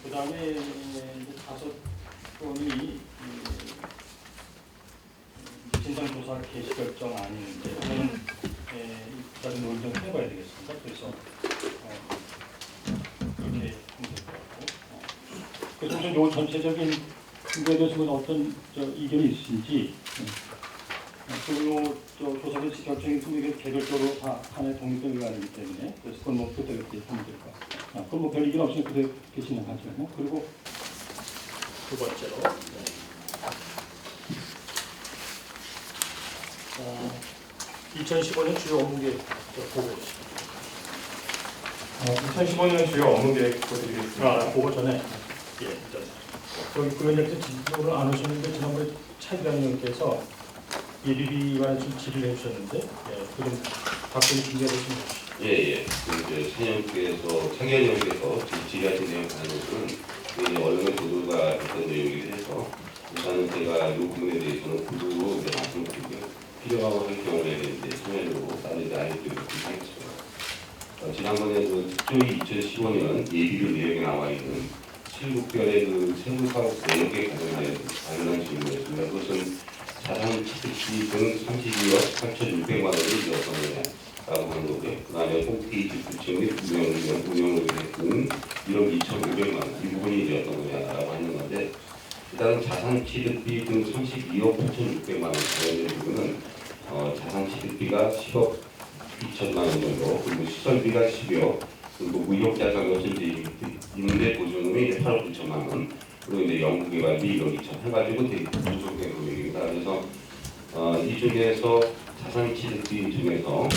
그 다음에 다섯 건이 진상조사 개시 결정 아닌데 저는 일단 논의를 해봐야 되겠습니다. 그래서 그렇게 하면 될 것 같고 그래서 요 전체적인 근거에 대해서 어떤 이견이 있으신지 그리고 조사 개시 결정이 개별적으로 다 하나의 독립된 의안이기 때문에 그래서 그건 뭐 그때 그렇게 하면 될 것 같아요. 그럼 뭐 별 이견 없으니까 그대로 진행하죠. 그리고 두 번째로 2015년 주요 업무계획 보고 있습니다. 2015년 주요 업무계획 보여드리겠습니다. 보고 전에 여기 부위원장님 오늘 안 오셨는데 지난번에 차이관 의원께서 예비비와 좀 질의를 해주셨는데 그좀 답변이 준비해주시면 좋겠습니다. 예. 그 찬영께서 창의원님께서 질의하신 내용 가능은 언론의 보도가 있던 내용이기도 해서 우선은 제가 이 부분에 대해서는 구두로 말씀드리고요. 필요하고 할 경우에 이제 소면으로 다른 데 알려드리도록 하겠습니다. 지난번에 그 특조위 2015년 예비비 내용에 나와 있는 7국별의 그 세무사업 내역에 관련한 질문이었습니다. 그것은 자산 취득비 등 32억 8,600만 원이 어떤 거냐라고 하는 거고요. 그 다음에 홈페이지 구청 및 운영으로 등 1억 2,500만 원 이 부분이 이제 어떤 거냐라고 하는 건데 일단 자산 취득비 등 32억 8,600만 원 관련된 부분은 자산 취득비가 10억 2천만 원 정도 그리고 시설비가 12억 그리고 무역자산 것은 이제 임대 보증금이 8억 9천만 원 그리고 이제 연구개발비 1억 2천 해가지고 되게 부족된 금액입니다. 그래서 이 중에서 자산 취득비 중에서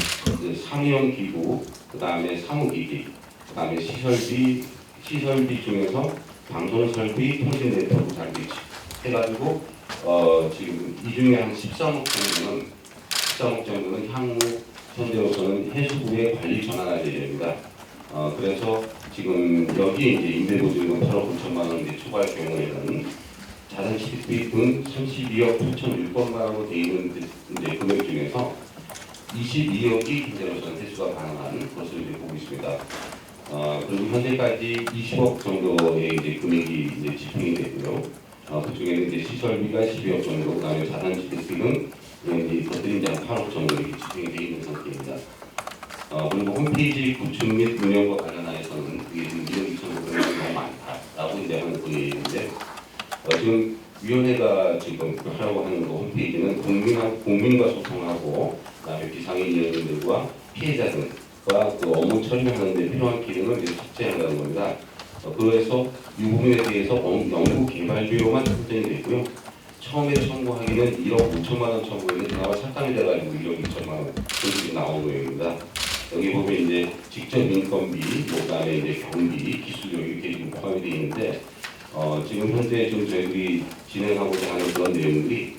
상용 기구, 그 다음에 사무기기, 그 다음에 시설비 중에서 방송설비, 통신 네트워크 장비 해가지고 지금 이 중에 한 13억 정도는 향후 현재로서는 해수부의 관리 전환할 예정입니다. 그래서 지금 여기 이제 임대보증금 8억 9천만 원 이제 초과할 경우에는 자산 취득비 등 32억 8,600만 원으로 되어 있는 이제 금액 중에서 22억이 현재로서는 회수가 가능한 것으로 이제 보고 있습니다. 그리고 현재까지 20억 정도의 이제 금액이 이제 집행이 되고요. 그 중에는 이제 시설비가 12억 정도, 그다음에 자산 취득비는 이제 것들이 이제 8억 정도 이렇게 집행이 되어 있는 상태입니다. 그리고 홈페이지 구축 및 운영과 관련하여서는 이게 지금 1억 2,500만원이 너무 많다라고 이제 하는 분위기인데 지금 위원회가 지금 하려고 하는 거 홈페이지는 국민과 소통하고 그다음에 비상임위원들과 피해자들과 그 업무 처리하는 데 필요한 기능을 이제 삭제한다는 겁니다. 그래서 이 부분에 대해서 연구 개발 비용만 설정이 되고요. 처음에 청구하기는 1억 5천만 원 청구했는데 그나마 착감이 돼가지고 1억 2천만 원 그렇게 나온 거입니다. 여기 보면 이제 직접 인건비, 그다음에 이제 경비, 기술력 이렇게 지금 포함이 되어 있는데 지금 현재 좀 저희들이 진행하고자 하는 그런 내용들이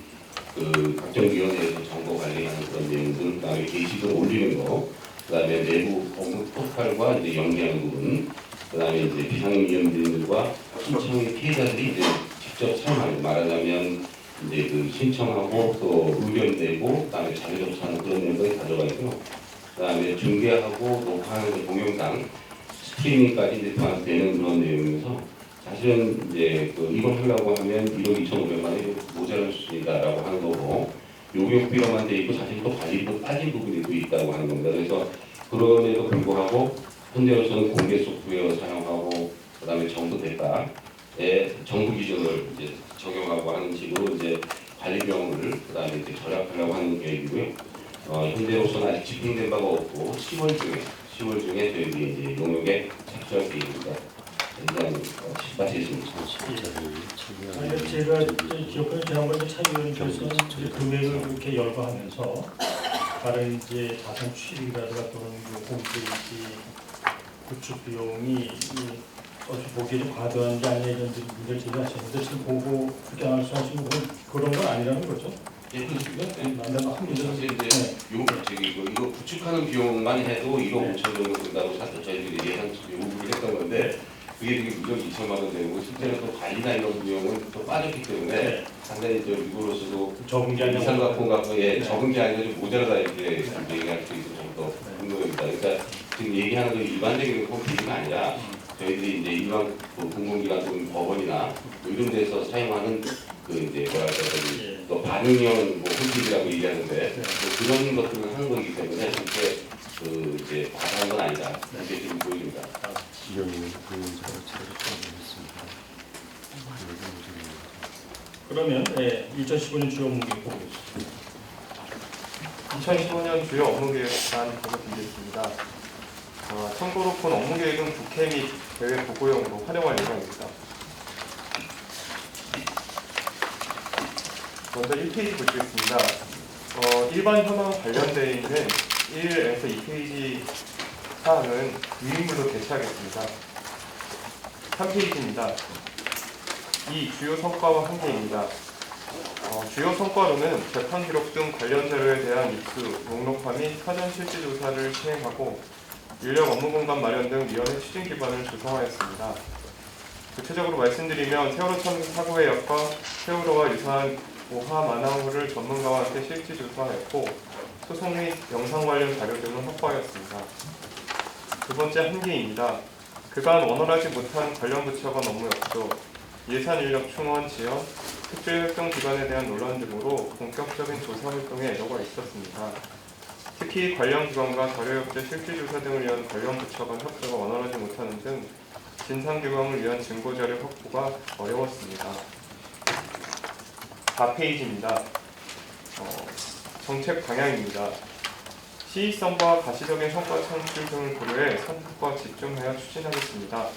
그 각정위원회에서 정보 관리하는 그런 내용들, 그다음에 게시글 올리는 거, 그다음에 내부 업무 포탈과 이제 연계하는 부분, 그다음에 이제 비상임위원들과 신청의 피해자들이 이제 직접 참여하는 말하자면 이제 그 신청하고 또 의견 내고 그다음에 자료 접수하는 그런 내용들이 가져가 있고, 그다음에 중계하고 녹화하는 동영상 스트리밍까지 이제 되는 그런 내용이면서 사실은 이제 이걸 하려고 하면 1억 2,500만 원이 모자랄 수 있다라고 하는 거고 용역비로만 돼 있고 사실 또 관리비도 빠진 부분이 또 있다고 하는 겁니다. 그래서 그럼에도 불구하고 현재로서는 공개 소프트웨어 사용하고 그다음에 정부 대가에 정부 기준을 이제 적용하고 하는 식으로 이제 관리 비용을 그다음에 이제 절약하려고 하는 계획이고요. 현재로서는 아직 집행된 바가 없고 10월 중에 저희들이 이제 용역에 착수할 계획입니다. 일단 마치겠습니다. 제가 기억하는 지난번에 차이위원께서 금액을 그렇게 열거하면서 다른 이제 자산 취득이라든가 또는 홈페이지 구축 비용이 보기에 좀 과도한 게 아니냐 이런 문제를 제기하셨는데 지금 보고 그렇게 말씀하시는 건 그런 건 아니라는 거죠? 예, 그렇습니다. 사실 이제 이거 구축하는 비용만 해도 1억 5천 정도 된다고 저희들이 예상 요구를 했던 건데 그게 지금 1억 2천만 원 되고 실제로 또 관리나 이런 비용은 또 빠졌기 때문에 상당히 이거로서도 적은 게 아니라 이상각공과 적은 게 아니라 좀 모자라다 이렇게 얘기할 수 있을 정도 그런 겁니다. 그러니까 지금 얘기하는 건 일반적인 홈페이지가 아니라 저희들이 이제 일반 공공기관 또는 법원이나 뭐 이런 데서 사용하는 그 이제 뭐랄까 저기 또 반응형 뭐 홈피드라고 얘기하는데 뭐 그런 것들을 하는 거기 때문에 실제 그 이제 과다한 건 아니다 이렇게 지금 보입니다. 그러면 2015년 주요 업무 계획 보겠습니다. 2015년 주요 업무 계획 단 보고드리겠습니다. 참고로 본 업무 계획은 국회 및 대외 보고용으로 활용할 예정입니다. 먼저 1페이지 보시겠습니다. 일반 현황 관련되어 있는 1에서 2페이지 사항은 유인물로 대체하겠습니다. 3페이지입니다. 이 주요 성과와 한계입니다. 주요 성과로는 재판 기록 등 관련 자료에 대한 입수, 목록화 및 사전 실질 조사를 시행하고 인력 업무 공간 마련 등 위원회 추진 기반을 조성하였습니다. 구체적으로 말씀드리면 세월호 참사 사고의 역과 세월호와 유사한 오화 만화호를 전문가와 함께 실질 조사했고 소송 및 영상 관련 자료 등을 확보하였습니다. 두 번째 한계입니다. 그간 원활하지 못한 관련 부처 간 업무 협조, 예산 인력 충원 지연, 특별협동기관에 대한 논란 등으로 본격적인 조사 활동에 애로가 있었습니다. 특히 관련 기관과 자료협조, 실질조사 등을 위한 관련 부처 간 협조가 원활하지 못하는 등 진상규명을 위한 증거자료 확보가 어려웠습니다. 4페이지입니다. 정책 방향입니다. 시의성과 가시적인 성과 창출 등을 고려해 선택과 집중하여 추진하겠습니다.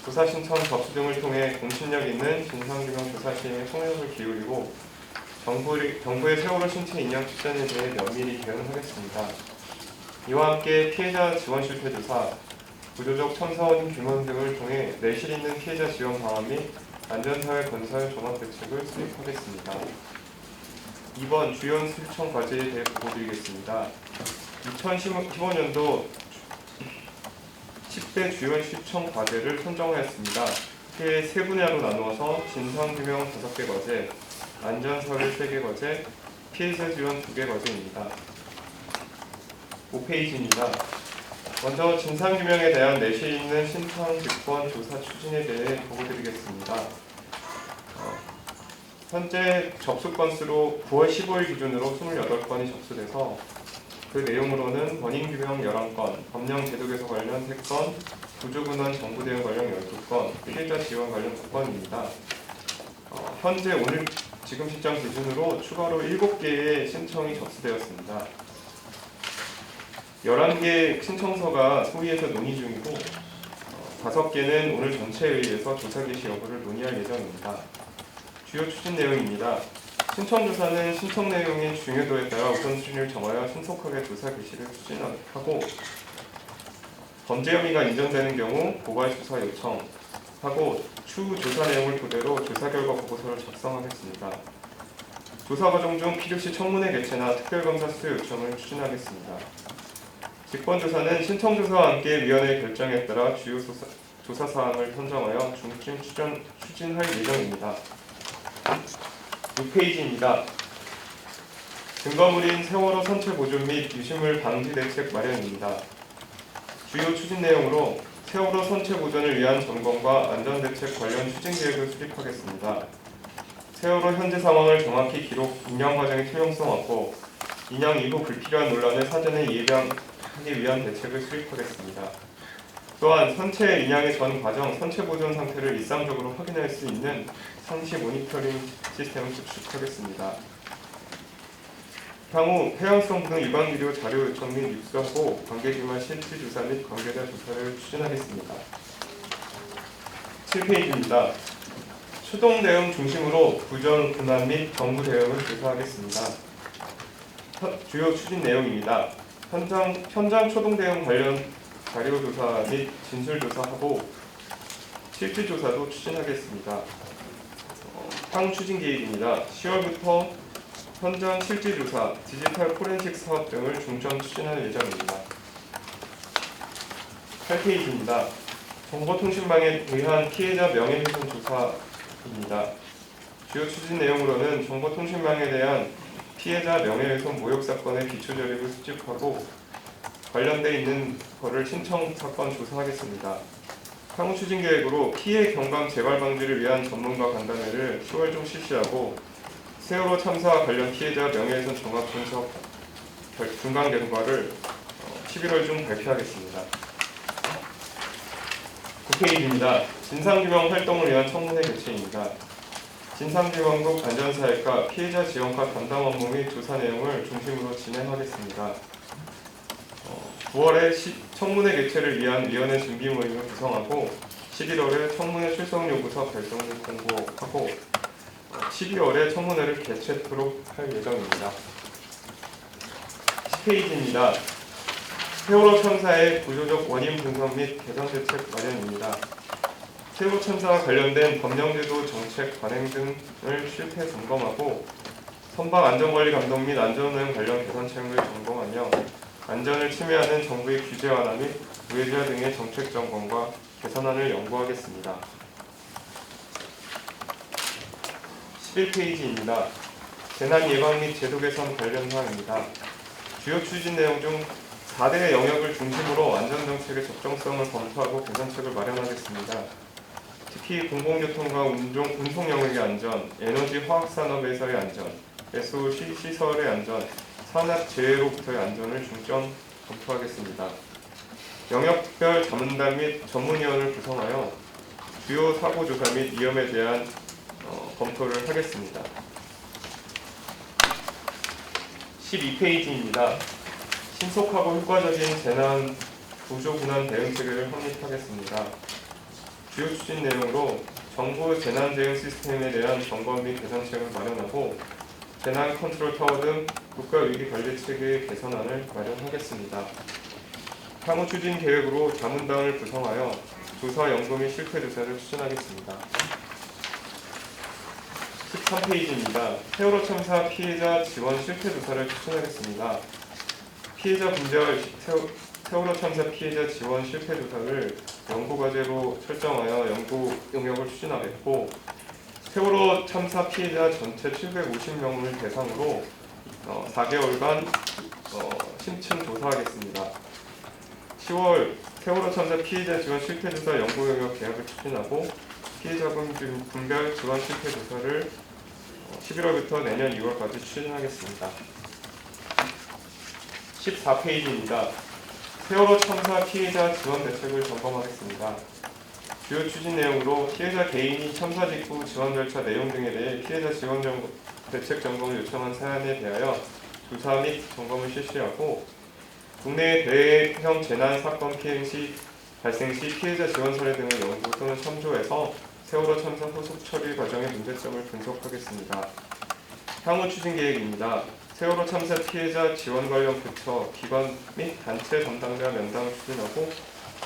조사 신청 접수 등을 통해 공신력 있는 진상규명 조사 시행에 총력을 기울이고 정부의 세월호 신체 인양 추진에 대해 면밀히 대응하겠습니다. 이와 함께 피해자 지원 실태 조사, 구조적 첨사원 규명 등을 통해 내실 있는 피해자 지원 방안 및 안전사회 건설 종합 대책을 수립하겠습니다. 2번 주요 실천 과제에 대해 보고드리겠습니다. 2015년도 10대 주요 실천 과제를 선정하였습니다. 크게 세 분야로 나누어서 진상규명 5개 과제, 안전사회 3개 과제, 피해자 지원 2개 과제입니다. 5페이지입니다. 먼저 진상규명에 대한 내실 있는 신청 직권 조사 추진에 대해 보고드리겠습니다. 현재 접수 건수로 9월 15일 기준으로 28건이 접수돼서 그 내용으로는 원인규명 11건, 법령 제도 개선 관련 3건, 구조근원 정부 대응 관련 12건, 피해자 지원 관련 9건입니다. 현재 오늘 지금 시점 기준으로 추가로 7개의 신청이 접수되었습니다. 11개 신청서가 소위에서 논의 중이고 5개는 오늘 전체 회의에서 조사 개시 여부를 논의할 예정입니다. 주요 추진 내용입니다. 신청조사는 신청 내용의 중요도에 따라 우선순위를 정하여 신속하게 조사 개시를 추진하고 범죄 혐의가 인정되는 경우 고발 수사 요청하고 추후 조사 내용을 토대로 조사 결과 보고서를 작성하겠습니다. 조사 과정 중 필요시 청문회 개최나 특별검사 수요 요청을 추진하겠습니다. 직권조사는 신청조사와 함께 위원회 결정에 따라 주요 조사 사항을 선정하여 중점 추진할 예정입니다. 6페이지입니다. 증거물인 세월호 선체 보존 및 유실물 방지 대책 마련입니다. 주요 추진 내용으로 세월호 선체 보존을 위한 점검과 안전대책 관련 추진 계획을 수립하겠습니다. 세월호 현재 상황을 정확히 기록, 인양 과정의 투명성 확보, 인양 이후 불필요한 논란을 사전에 예방하기 위한 대책을 수립하겠습니다. 또한 선체 인양의 전 과정, 선체 보존 상태를 일상적으로 확인할 수 있는 상시 모니터링 시스템을 구축하겠습니다. 향후 해양성 등 유관기류 자료 요청 및 입수하고 관계기관 실질조사 및 관계자 조사를 추진하겠습니다. 7페이지입니다. 초동 대응 중심으로 부정 근한 및 정부 대응을 조사하겠습니다. 주요 추진 내용입니다. 현장 초동 대응 관련 자료 조사 및 진술 조사하고 실질 조사도 추진하겠습니다. 향후 추진 계획입니다. 10월부터 현장 실질 조사, 디지털 포렌식 사업 등을 중점 추진할 예정입니다. 8페이지입니다. 정보통신망에 의한 피해자 명예훼손 조사입니다. 주요 추진 내용으로는 정보통신망에 대한 피해자 명예훼손 모욕 사건의 기초 자료를 수집하고 관련돼 있는 것을 신청 사건 조사하겠습니다. 향후 추진 계획으로 피해 경감 재발 방지를 위한 전문가 간담회를 10월 중 실시하고 세월호 참사와 관련 피해자 명예훼손 종합 분석 중간 결과를 11월 중 발표하겠습니다. 9페이지입니다. 진상규명 활동을 위한 청문회 개최입니다. 진상규명국 안전사회과 피해자 지원과 담당 업무 및 조사 내용을 중심으로 진행하겠습니다. 9월에 청문회 개최를 위한 위원회 준비 모임을 구성하고 11월에 청문회 출석 요구서 발송 및 공고하고 12월에 청문회를 개최토록 할 예정입니다. 10페이지입니다. 세월호 참사의 구조적 원인 분석 및 개선 대책 마련입니다. 세월호 참사와 관련된 법령제도 정책 관행 등을 실태 점검하고 선박 안전관리 감독 및 안전운행 관련 개선책을 점검하며 안전을 침해하는 정부의 규제 완화 및 우회제화 등의 정책 점검과 개선안을 연구하겠습니다. 11페이지입니다. 재난 예방 및 제도 개선 관련 사항입니다. 주요 추진 내용 중 4대 영역을 중심으로 안전정책의 적정성을 검토하고 개선책을 마련하겠습니다. 특히 공공교통과 운송 영역의 안전, 에너지 화학산업에서의 안전, SOC 시설의 안전, 산업재해로부터의 안전을 중점 검토하겠습니다. 영역별 자문단 및 전문위원을 구성하여 주요 사고조사 및 위험에 대한 검토를 하겠습니다. 12페이지입니다. 신속하고 효과적인 재난 구조군안 대응 체계를 확립하겠습니다. 주요 추진 내용으로 정부 재난 대응 시스템에 대한 점검 및 개선책을 마련하고 재난 컨트롤 타워 등 국가 위기 관리 체계의 개선안을 마련하겠습니다. 향후 추진 계획으로 자문단을 구성하여 조사 연구 및 실태 조사를 추진하겠습니다. 13페이지입니다. 세월호 참사 피해자 지원 실태 조사를 추진하겠습니다. 피해자 분별 세월호 참사 피해자 지원 실태 조사를 연구과제로 설정하여 연구 용역을 추진하겠고 세월호 참사 피해자 전체 750명을 대상으로 4개월간 심층 조사하겠습니다. 10월 세월호 참사 피해자 지원 실태 조사 연구 용역 계약을 추진하고 피해자분 분별 지원 실태 조사를 11월부터 내년 2월까지 추진하겠습니다. 14페이지입니다. 세월호 참사 피해자 지원 대책을 점검하겠습니다. 주요 추진 내용으로 피해자 개인이 참사 직후 지원 절차 내용 등에 대해 피해자 지원 대책 점검을 요청한 사안에 대하여 조사 및 점검을 실시하고 국내 대형 재난 사건 발생 시 피해자 지원 사례 등을 연구 또는 참조해서 세월호 참사 후속 처리 과정의 문제점을 분석하겠습니다. 향후 추진 계획입니다. 세월호 참사 피해자 지원 관련 부처, 기관 및 단체 담당자 면담을 추진하고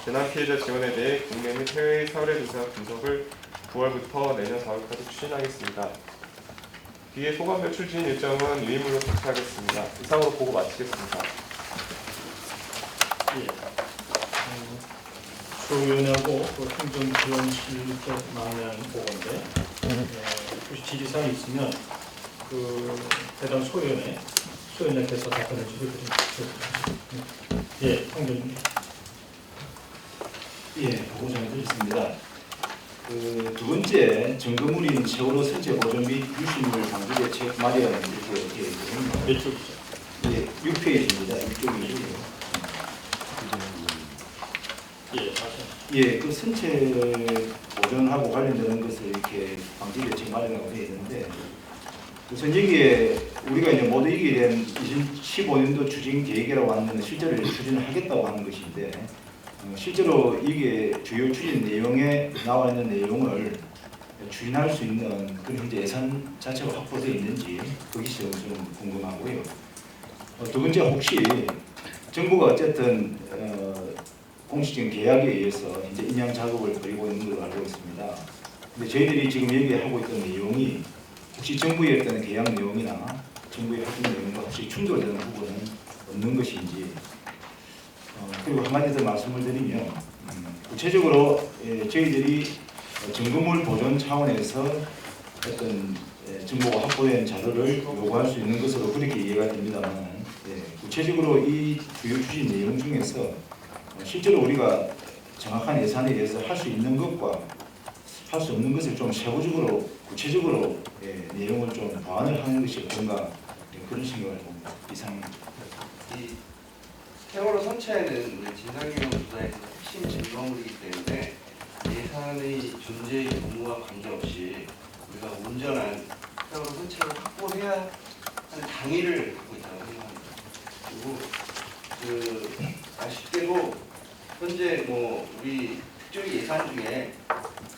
재난 피해자 지원에 대해 국내 및 해외의 사례조사 분석을 9월부터 내년 4월까지 추진하겠습니다. 뒤에 소감별 추진 일정은 유임으로 대체하겠습니다. 이상으로 보고 마치겠습니다. 예. 소위원회하고 행정지원실적 망량 보고인데 혹시 질의사항이 있으면 해당 소위원회께서 답변해 주실 것입니다. 예, 행정님. 예, 보고 전해드리겠습니다. 두 번째 증거물인 세월호 선체 보존 및 유실물 방지 대책 마련 이렇게 되어 있거든요. 몇 쪽이죠? 예, 6페이지입니다. 6쪽이고요. 예, 맞아요. 예, 그 선체 보존하고 관련되는 것을 이렇게 방지 대책 마련하고 되어 있는데 우선 여기에 우리가 이제 모두 이게 된 2015년도 추진 계획이라고 하는 실제로 추진을 하겠다고 하는 것인데 실제로 이게 주요 추진 내용에 나와 있는 내용을 추진할 수 있는 그런 현재 예산 자체가 확보되어 있는지 그것이 좀 궁금하고요. 두 번째 혹시 정부가 어쨌든 공식적인 계약에 의해서 이제 인양 작업을 벌이고 있는 걸로 알고 있습니다. 근데 저희들이 지금 얘기하고 있던 내용이 혹시 정부의 어떤 계약 내용이나 정부의 활동 내용과 혹시 충돌되는 부분은 없는 것인지 그리고 한마디 더 말씀을 드리면 구체적으로 저희들이 증거물 보존 차원에서 어떤 정보가 확보된 자료를 요구할 수 있는 것으로 그렇게 이해가 됩니다만 구체적으로 이 주요 추진 내용 중에서 실제로 우리가 정확한 예산에 대해서 할 수 있는 것과 할 수 없는 것을 좀 세부적으로 구체적으로 내용을 좀 보완을 하는 것이 어떤가 그런 생각을 봅니다. 이상입니다. 이 세월호 선체는 우리 진상규명 조사에서 핵심 증거물이기 때문에 예산의 존재의 의무와 관계없이 우리가 온전한 세월호 선체를 확보해야 하는 당위를 갖고 있다고 생각합니다. 그리고 아쉽게도 현재 우리 특조위 예산 중에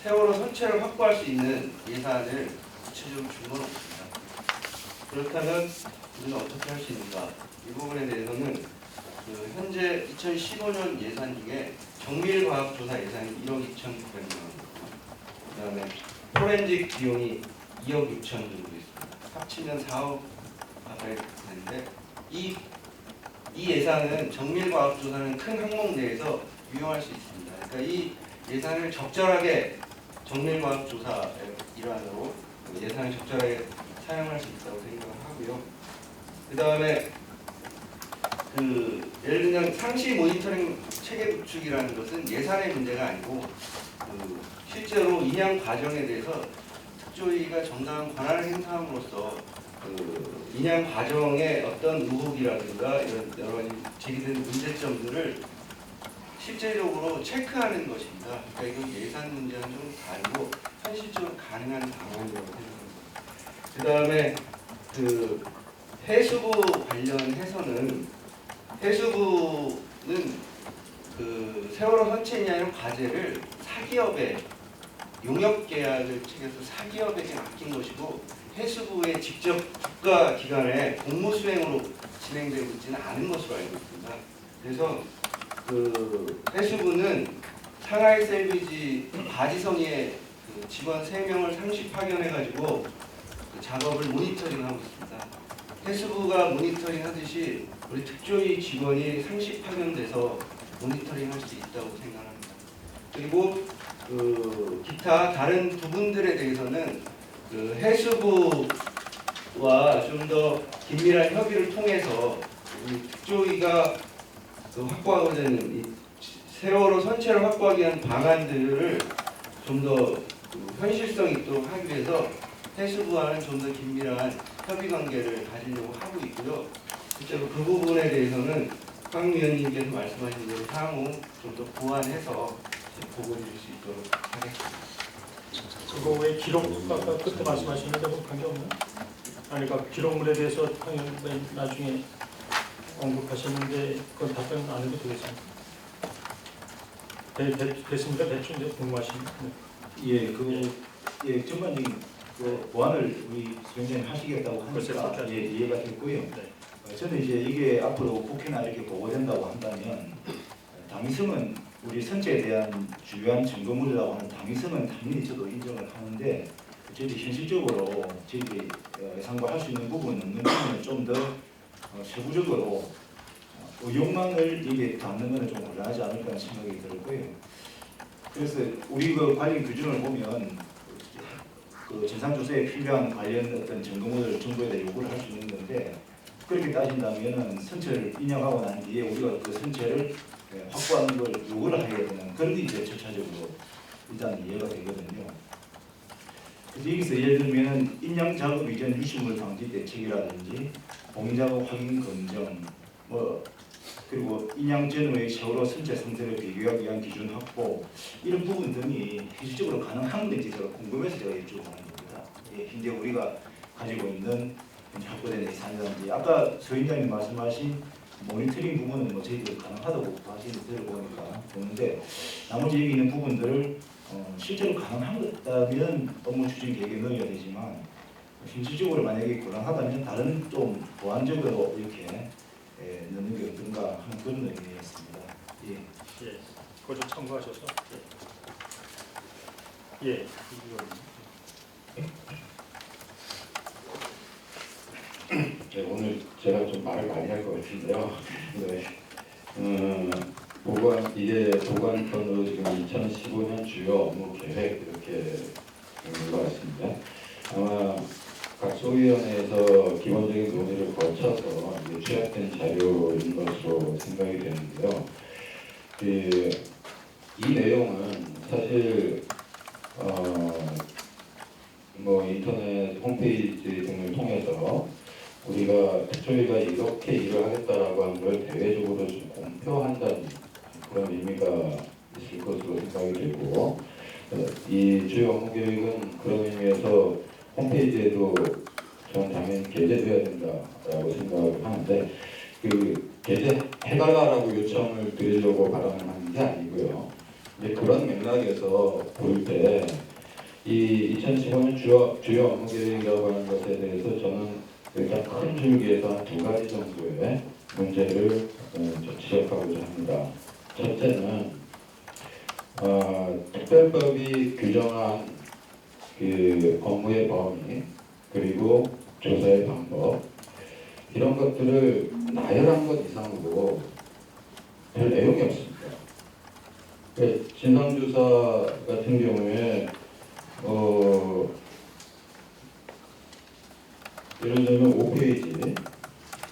세월호 선체를 확보할 수 있는 예산을 구체적으로 준 건 없습니다. 그렇다면 우리는 어떻게 할 수 있는가? 이 부분에 대해서는 현재 2015년 예산 중에 정밀과학조사 예산이 1억 2,900만 원, 그다음에 포렌식 비용이 2억 6천 정도 있습니다. 합치면 4억 가까이 되는데 이 예산은 정밀과학조사는 큰 항목 내에서 유용할 수 있습니다. 그러니까 이 예산을 적절하게 정밀과학조사 일환으로 예산을 적절하게 사용할 수 있다고 생각을 하고요. 그 다음에 예를 들면 상시 모니터링 체계 구축이라는 것은 예산의 문제가 아니고 실제로 인양 과정에 대해서 특조위가 정당한 권한을 행사함으로써 인양 과정의 어떤 의혹이라든가 이런 여러 가지 제기된 문제점들을 실제적으로 체크하는 것입니다. 그러니까 이건 예산 문제는 좀 다르고 현실적으로 가능한 방안이라고 생각합니다. 그 다음에 해수부 관련해서는 해수부는 세월호 선체인양 과제를 사기업에 용역 계약을 체결해서 사기업에게 맡긴 것이고 해수부의 직접 국가기관의 공무 수행으로 진행되고 있지는 않은 것으로 알고 있습니다. 그래서 해수부는 상하이 셀비지 바지성의 직원 3명을 상시 파견해가지고 작업을 모니터링하고 있습니다. 해수부가 모니터링하듯이 우리 특조위 직원이 상시 파견돼서 모니터링할 수 있다고 생각합니다. 그리고 기타 다른 부분들에 대해서는 해수부와 좀 더 긴밀한 협의를 통해서 우리 특조위가 확보하고자 하는 이 세월호 선체를 확보하기 위한 방안들을 좀 더 현실성 있도록 하기 위해서 해수부와는 좀 더 긴밀한 협의 관계를 가지려고 하고 있고요. 실제로 그 부분에 대해서는 황 위원님께서 말씀하신 대로 향후 좀 더 보완해서 보고해 줄 수 있도록 하겠습니다. 그거 왜 기록 아까 그때 말씀하셨는데 뭐 관계없나? 아니 그러니까 기록물에 대해서 당연히 나중에 언급하셨는데 그건 답변 안 해도 되겠습니까? 됐습니까? 대충 이제 궁금하십니까? 전반적인 보완을 우리 수행자님 하시겠다고 하니까 이해가 됐고요. 네. 저는 이제 이게 앞으로 국회나 이렇게 보고된다고 한다면 당위성은 우리 선체에 대한 중요한 증거물이라고 하는 당위성은 당연히 저도 인정을 하는데 저희들이 현실적으로 저희들이 예상과 할 수 있는 부분 없는 부분을 좀 더 세부적으로 의혹망을 이게 담는 것은 좀 곤란하지 않을까 하는 생각이 들고요. 그래서 우리 관련 규정을 보면 진상조사에 필요한 관련 어떤 증거물을 정부에 대해 요구를 할 수 있는 건데 그렇게 따진다면은 선체를 인양하고 난 뒤에 우리가 그 선체를 확보하는 걸 요구를 하게 되는 그런 게 이제 절차적으로 일단 이해가 되거든요. 그래서 여기서 예를 들면 인양 작업 이전 유실물 방지 대책이라든지 공작업 확인 검증 그리고 인양 전후의 세월호 선체 상태를 비교하기 위한 기준 확보 이런 부분 등이 현실적으로 가능한 건지 제가 궁금해서 제가 여쭤보는 겁니다. 현재 우리가 가지고 있는 현재 확보된 예산이라든지 아까 서인장님 말씀하신 모니터링 부분은 저희들이 가능하다고 하시는 들어보니까 보는데 나머지 여기 있는 부분들을 실제로 가능하다면 업무 추진 계획에 넣어야 되지만 현실적으로 만약에 불안하다면 다른 좀 보완적으로 이렇게 넣는 게 어떤가 하는 그런 의미였습니다. 그거 좀 참고하셔서 네, 오늘 제가 좀 말을 많이 할 것 같은데요. 이게 보관편으로 지금 2015년 주요 업무 계획 이렇게 있는 것 같습니다. 아마 각 소위원회에서 기본적인 논의를 거쳐서 이제 취합된 자료인 것으로 생각이 되는데요. 이 내용은 사실 뭐 인터넷 홈페이지 등을 통해서 우리가 특조위가 이렇게 일을 하겠다라고 하는 걸 대외적으로 좀 공표한다는 그런 의미가 있을 것으로 생각이 되고, 이 주요 업무 계획은 그런 의미에서 홈페이지에도 저는 당연히 게재돼야 된다라고 생각을 하는데, 그 게재해달라라고 요청을 드리려고 발언하는 게 아니고요. 이제 그런 맥락에서 볼 때 이 2015년 주요 업무 계획이라고 하는 것에 대해서 저는 일단 큰 줄기에서 한 두 가지 정도의 문제를 좀 지적하고자 합니다. 첫째는 특별법이 규정한 그 업무의 범위 그리고 조사의 방법 이런 것들을 나열한 것 이상으로 별 내용이 없습니다. 진상조사 같은 경우에 예를 들면 5페이지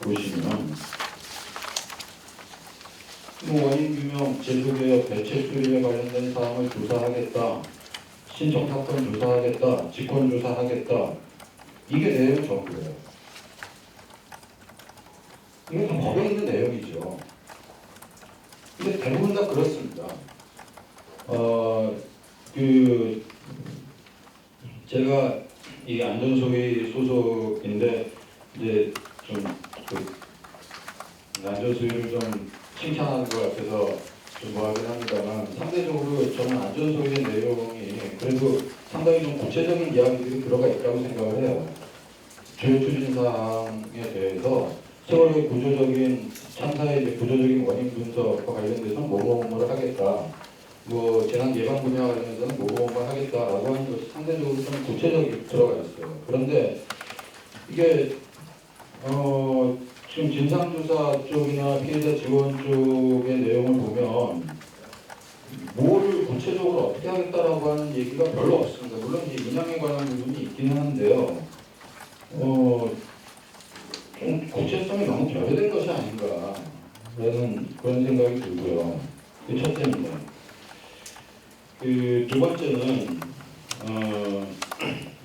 보시면 원인 규명, 제도개혁, 대책 수립에 관련된 사항을 조사하겠다, 신청 사건 조사하겠다, 직권 조사하겠다, 이게 내용 전부예요. 이게 다 법에 있는 내용이죠. 근데 대부분 다 그렇습니다. 제가 이 안전소위 소속인데 이제 좀 안전소위를 좀 칭찬하는 것 같아서 좀 뭐하긴 합니다만 상대적으로 저는 안전소위의 내용이 그래도 상당히 좀 구체적인 이야기들이 들어가 있다고 생각을 해요. 주요 추진 사항에 대해서 세월호의 구조적인 참사의 이제 구조적인 원인 분석과 관련돼서는 뭐뭐를 하겠다. 뭐 재난 예방 분야 관련해서는 뭐뭐를 하겠다라고 하는 것이 상대적으로 좀 구체적으로 들어가 있어요. 그런데 이게 지금 진상조사 쪽이나 피해자 지원 쪽의 내용을 보면 뭐를 구체적으로 어떻게 하겠다라고 하는 얘기가 별로 없습니다. 물론 이제 인양에 관한 부분이 있기는 한데요. 좀 구체성이 너무 결여된 것이 아닌가라는 그런 생각이 들고요. 그 첫째입니다. 두 번째는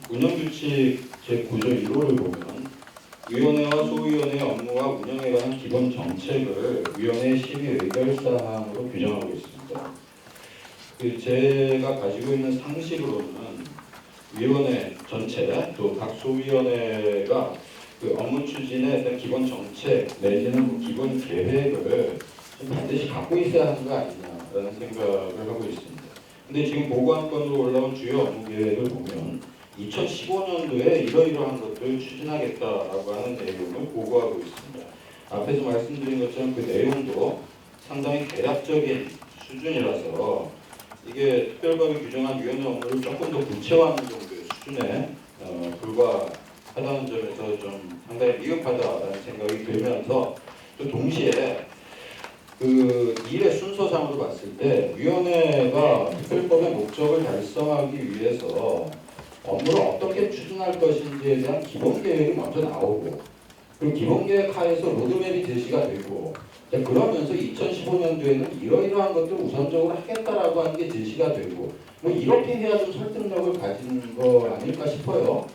운영규칙 제9조 1호를 보면 위원회와 소위원회의 업무와 운영에 관한 기본 정책을 위원회 심의 의결사항으로 규정하고 있습니다. 제가 가지고 있는 상식으로는 위원회 전체 또 각 소위원회가 그 업무 추진에 대한 기본 정책 내지는 기본 계획을 좀 반드시 갖고 있어야 하는 거 아니냐라는 생각을 하고 있습니다. 근데 지금 보고안건으로 올라온 주요 업무 계획을 보면 2015년도에 이러이러한 것들을 추진하겠다라고 하는 내용을 보고하고 있습니다. 앞에서 말씀드린 것처럼 그 내용도 상당히 대략적인 수준이라서 이게 특별법이 규정한 위원회 업무를 조금 더 구체화하는 정도의 수준에 불과하다는 점에서 좀 상당히 미흡하다라는 생각이 들면서 또 동시에 그 일의 순서상으로 봤을 때 위원회가 특별법의 목적을 달성하기 위해서 업무를 어떻게 추진할 것인지에 대한 기본 계획이 먼저 나오고 그리고 기본 계획 하에서 로드맵이 제시가 되고 그러면서 2015년도에는 이러이러한 것들을 우선적으로 하겠다라고 하는 게 제시가 되고 뭐 이렇게 해야 좀 설득력을 가지는 거 아닐까 싶어요.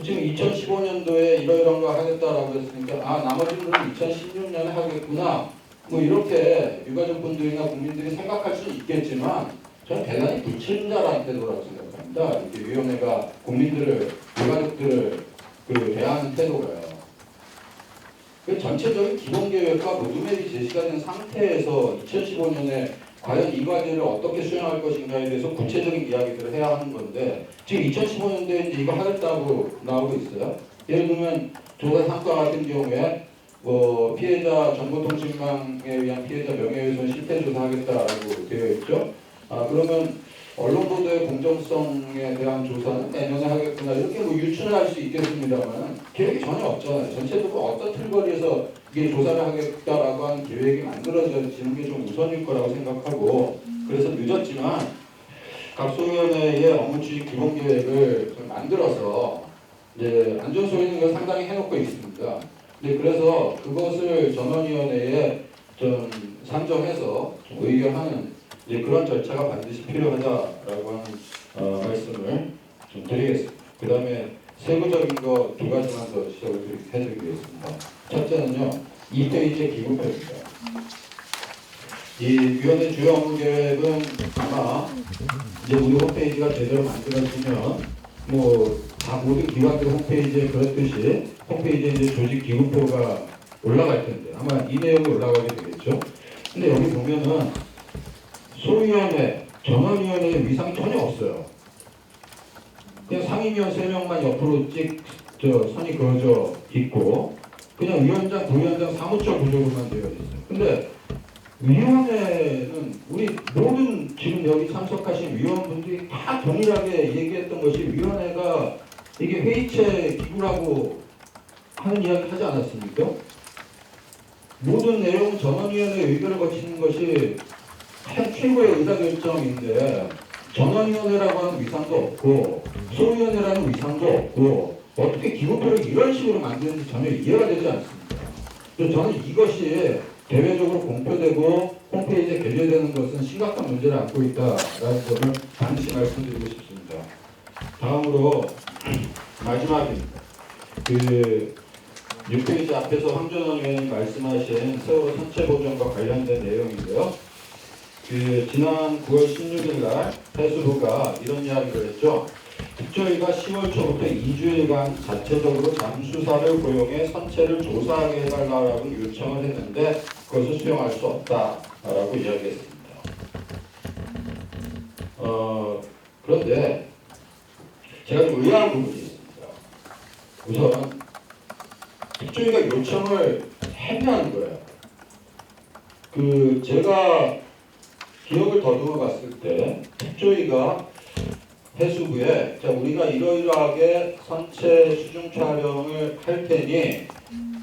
지금 2015년도에 이러이러한 거 하겠다라고 했으니까 나머지 분들은 2016년에 하겠구나 뭐 이렇게 유가족분들이나 국민들이 생각할 수는 있겠지만 저는 대단히 불친절한 태도라고 생각합니다. 이렇게 위원회가 국민들을 유가족들을 대하는 태도가요. 그 전체적인 기본 계획과 로드맵이 제시가 된 상태에서 2015년에 과연 이 과제를 어떻게 수행할 것인가에 대해서 구체적인 이야기들을 해야 하는 건데 지금 2015년도에 이제 이거 하겠다고 나오고 있어요. 예를 들면 조사 상과 같은 경우에 뭐 피해자 정보통신망에 의한 피해자 명예훼손 실태 조사하겠다라고 되어 있죠. 그러면 언론 보도의 공정성에 대한 조사는 내년에 하겠구나 이렇게 뭐 유추를 할 수 있겠습니다만 계획이 전혀 없잖아요. 전체적으로 어떤 틀거리에서 이게 조사를 하겠다라고 하는 계획이 만들어지는 게 좀 우선일 거라고 생각하고 그래서 늦었지만 각 소위원회의 업무 추진 기본 계획을 좀 만들어서 이제 안전소위는 이거 상당히 해놓고 있습니다. 네, 그래서 그것을 전원위원회에 좀 상정해서 좀 의결하는 이제 그런 절차가 반드시 필요하다라고 하는 말씀을 좀 드리겠습니다. 그 다음에 세부적인 거 두 가지만 더 지적을 해드리겠습니다. 첫째는요, 2페이지의 기구표입니다. 이 위원회 주요 업무 계획은 아마 이제 우리 홈페이지가 제대로 만들어지면 다 모든 기관들 홈페이지에 그렇듯이 홈페이지에 이제 조직 기구표가 올라갈 텐데 아마 이 내용이 올라가게 되겠죠. 근데 여기 보면은 소위원회, 전원위원회의 위상이 전혀 없어요. 그냥 상임위원 3명만 옆으로 선이 그어져 있고 그냥 위원장, 부위원장 사무처 구조로만 되어 있어요. 근데 위원회는 우리 모든 지금 여기 참석하신 위원분들이 다 동일하게 얘기했던 것이 위원회가 이게 회의체 기구라고 하는 이야기 하지 않았습니까? 모든 내용은 전원위원회 의결을 거치는 것이 가장 최고의 의사결정인데 전원위원회라고 하는 위상도 없고 소위원회라는 위상도 없고 어떻게 기구표를 이런 식으로 만드는지 전혀 이해가 되지 않습니다. 그래서 저는 이것이 대외적으로 공표되고 홈페이지에 게재되는 것은 심각한 문제를 안고 있다라는 점을 반드시 말씀드리고 싶습니다. 다음으로 마지막입니다. 6페이지 앞에서 황전원 의원님 말씀하신 세월호 선체 보존과 관련된 내용인데요. 지난 9월 16일 날 해수부가 이런 이야기를 했죠. 국조위가 10월 초부터 2주일간 자체적으로 잠수사를 고용해 선체를 조사하게 해달라고 요청을 했는데 그것을 수용할 수 없다라고 이야기했습니다. 그런데 제가 좀 의아한 부분이 있습니다. 우선 국조위가 요청을 했냐는 거예요. 제가 기억을 더듬어 봤을 때 국조위가 해수부에 우리가 이러이러하게 선체 수중 촬영을 할 테니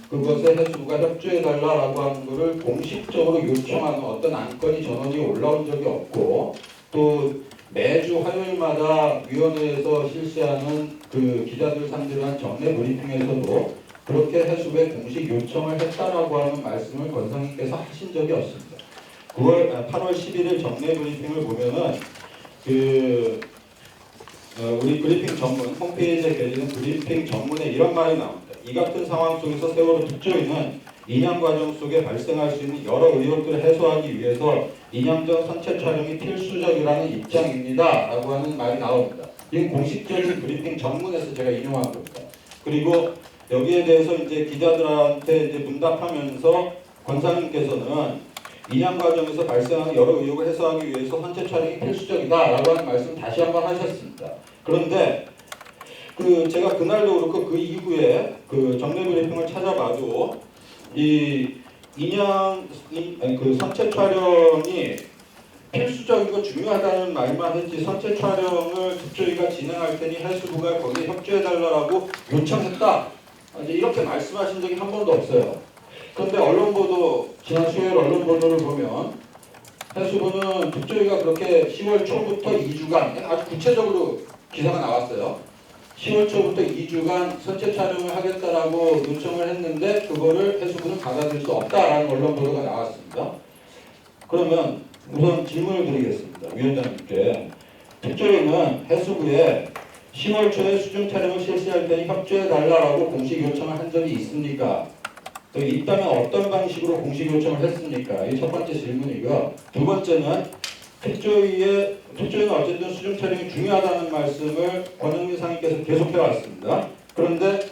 그것에 해수부가 협조해달라고 하는 것을 공식적으로 요청하는 어떤 안건이 전원이 올라온 적이 없고 또 매주 화요일마다 위원회에서 실시하는 기자들 상대로 한 정례 브리핑에서도 그렇게 해수부에 공식 요청을 했다라고 하는 말씀을 권상님께서 하신 적이 없습니다. 8월 11일 정례 브리핑을 보면은 우리 브리핑 전문 홈페이지에 게재된 브리핑 전문에 이런 말이 나옵니다. 이 같은 상황 속에서 세월호 특조위는 인양 과정 속에 발생할 수 있는 여러 의혹들을 해소하기 위해서 인양적 선체 촬영이 필수적이라는 입장입니다. 라고 하는 말이 나옵니다. 이건 공식적인 브리핑 전문에서 제가 인용한 겁니다. 그리고 여기에 대해서 이제 기자들한테 이제 문답하면서 권사님께서는 인양 과정에서 발생하는 여러 의혹을 해소하기 위해서 선체 촬영이 필수적이다라고 하는 말씀 다시 한번 하셨습니다. 그런데 제가 그날도 그렇고 그 이후에 정례 브리핑을 찾아봐도 이 선체 촬영이 필수적이고 중요하다는 말만 했지 선체 촬영을 특조위가 진행할 테니 해수부가 거기에 협조해달라고 요청했다. 이제 이렇게 말씀하신 적이 한 번도 없어요. 그런데 언론 보도, 지난 수요일 언론 보도를 보면 해수부는 특조위가 그렇게 10월 초부터 2주간 아주 구체적으로 기사가 나왔어요. 10월 초부터 2주간 선체 촬영을 하겠다라고 요청을 했는데 그거를 해수부는 받아들일 수 없다라는 언론 보도가 나왔습니다. 그러면 우선 질문을 드리겠습니다. 위원장님께. 특조위는 해수부에 10월 초에 수중 촬영을 실시할 테니 협조해달라고 공식 요청을 한 적이 있습니까? 있다면 어떤 방식으로 공식 요청을 했습니까? 이게 첫 번째 질문이고요. 두 번째는 특조위는 어쨌든 수중 촬영이 중요하다는 말씀을 권영민 상임께서 계속해왔습니다. 그런데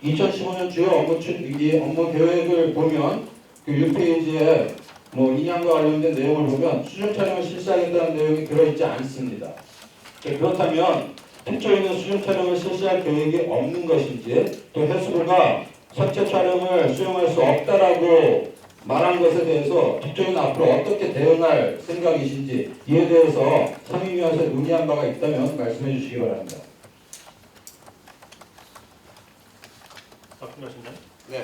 2015년 주요 업무 계획을 보면 6페이지에 인양과 관련된 내용을 보면 수중 촬영을 실시하겠다는 내용이 들어있지 않습니다. 그렇다면 특조위는 수중 촬영을 실시할 계획이 없는 것인지 또 해수부가 선체 촬영을 수용할 수 없다라고 말한 것에 대해서 특조위는 앞으로 어떻게 대응할 생각이신지 이에 대해서 상임위원회에서 논의한 바가 있다면 말씀해 주시기 바랍니다. 말씀하신가요? 네.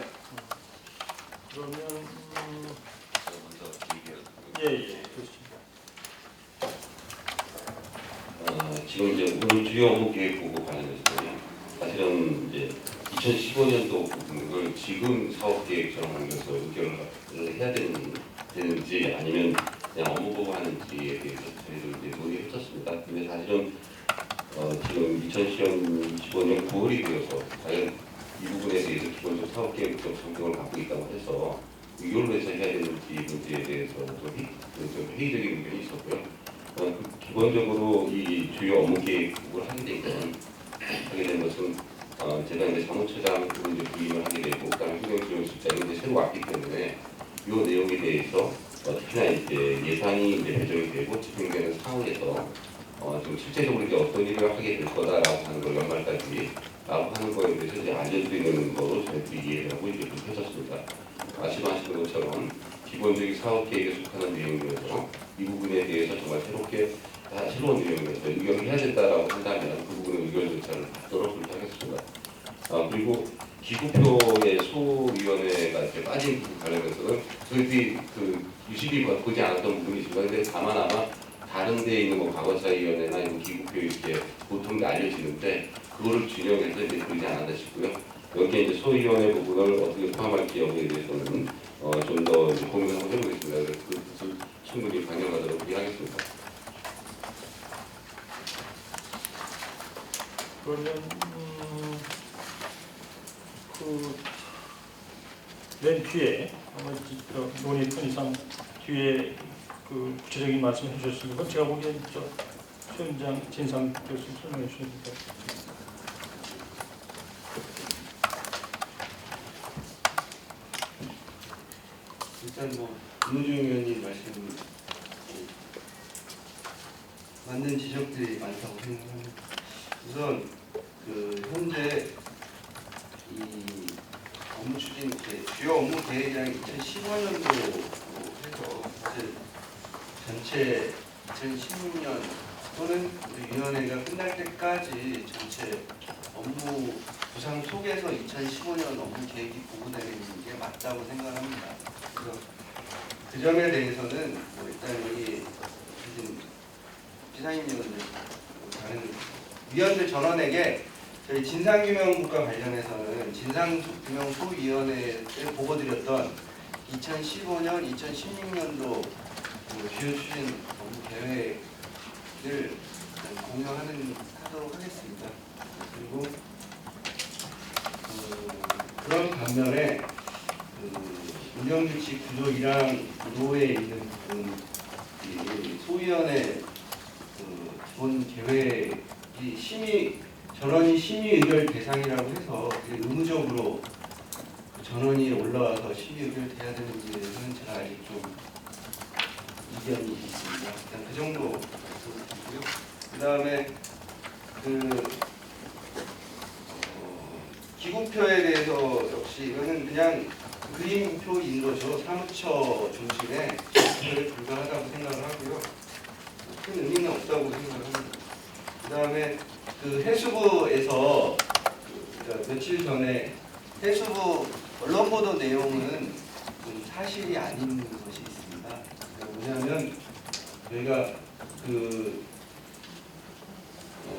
그러면 먼저 그렇습니다. 지금 이제 오늘 주요 업무 계획 보고 관련해서 사실은 이제 2015년도 부분을 지금 사업 계획처럼 하면서 의결을 해야 되는지 아니면 그냥 업무 보고 하는지에 대해서 저희도 이제 논의했었습니다. 근데 사실은 지금 2025년 9월이 되어서 과연 이 부분에 대해서 기본적 사업계획적 성격을 갖고 있다고 해서 이걸로 해서 해야 되는지 문제에 대해서 좀 회의적인 의견이 있었고요. 기본적으로 이 주요 업무 계획을 하게 된 것은 제가 이제 사무처장으로 이제 부임을 하게 되고 그다음에 행정지원실장이 이제 새로 왔기 때문에 이 내용에 대해서 특히나 이제 예산이 이제 배정이 되고 집행되는 상황에서 좀 실제적으로 이제 어떤 일을 하게 될 거다라고 하는 걸 연말까지 라고 하는 거에 대해서 이제 알려드리는 거로 저희들이 이해를 하고 이제 그렇게 했었습니다. 말씀하시는 것처럼 기본적인 사업 계획에 속하는 내용이어서 이 부분에 대해서 정말 새로운 내용이어서 의견을 해야 된다라고 한다면 그 부분은 의견 조사를 받도록 그렇게 하겠습니다. 그리고 기구표의 소위원회가 이렇게 빠진 부분 관련해서는 저희들이 유심히 보지 않았던 부분이지만 근데 다만 아마 다른 데에 있는 뭐 과거사위원회나 이런 기구표 이렇게 보통 알려지는데 그거를 준용해서 이제 그러지 않았나 싶고요. 여기에 이제 소위원회 부분을 어떻게 포함할지 여기에 대해서는 좀 더 고민을 한번 해보겠습니다. 그래서 그것을 충분히 반영하도록 하겠습니다. 그러면 맨 뒤에 아마 논의 편의상 뒤에 구체적인 말씀 해주셨습니다. 제가 보기엔 최 원장 진상 교수 설명해 주셔야 될 것 같습니다. 일단 김우중 의원님 말씀 맞는 지적들이 많다고 생각합니다. 우선 현재 이 업무 추진 주요 업무 계획이랑 2015년도로 해서 사실 전체 2016년 또는 우리 위원회가 끝날 때까지 전체 업무 구상 속에서 2015년 업무 계획이 보고되는 게 맞다고 생각합니다. 그래서 그 점에 대해서는 일단 여기 비상임위원들 다른 위원들 전원에게 저희 진상규명국과 관련해서는 진상규명소위원회에 보고드렸던 2015년, 2016년도 주요 추진 업무 계획을 공유하도록 하겠습니다. 그리고 그런 반면에 운영규칙 구조 1항 도에 있는 부분 소위원회 기본 계획이 전원이 심의 의결 대상이라고 해서 의무적으로 전원이 올라와서 심의 의결돼야 되는지에 대해서는 제가 아직 좀 이견이 있습니다. 일단 그 정도 말씀드리고요. 그 다음에 기구표에 대해서 역시 이거는 그냥 그림표인 거죠. 사무처 중심의 기구표에 불과하다고 생각을 하고요. 큰 의미는 없다고 생각합니다. 그 다음에 해수부에서 며칠 전에 해수부 언론 보도 내용은 좀 사실이 아닌 것이 있습니다. 뭐냐면 저희가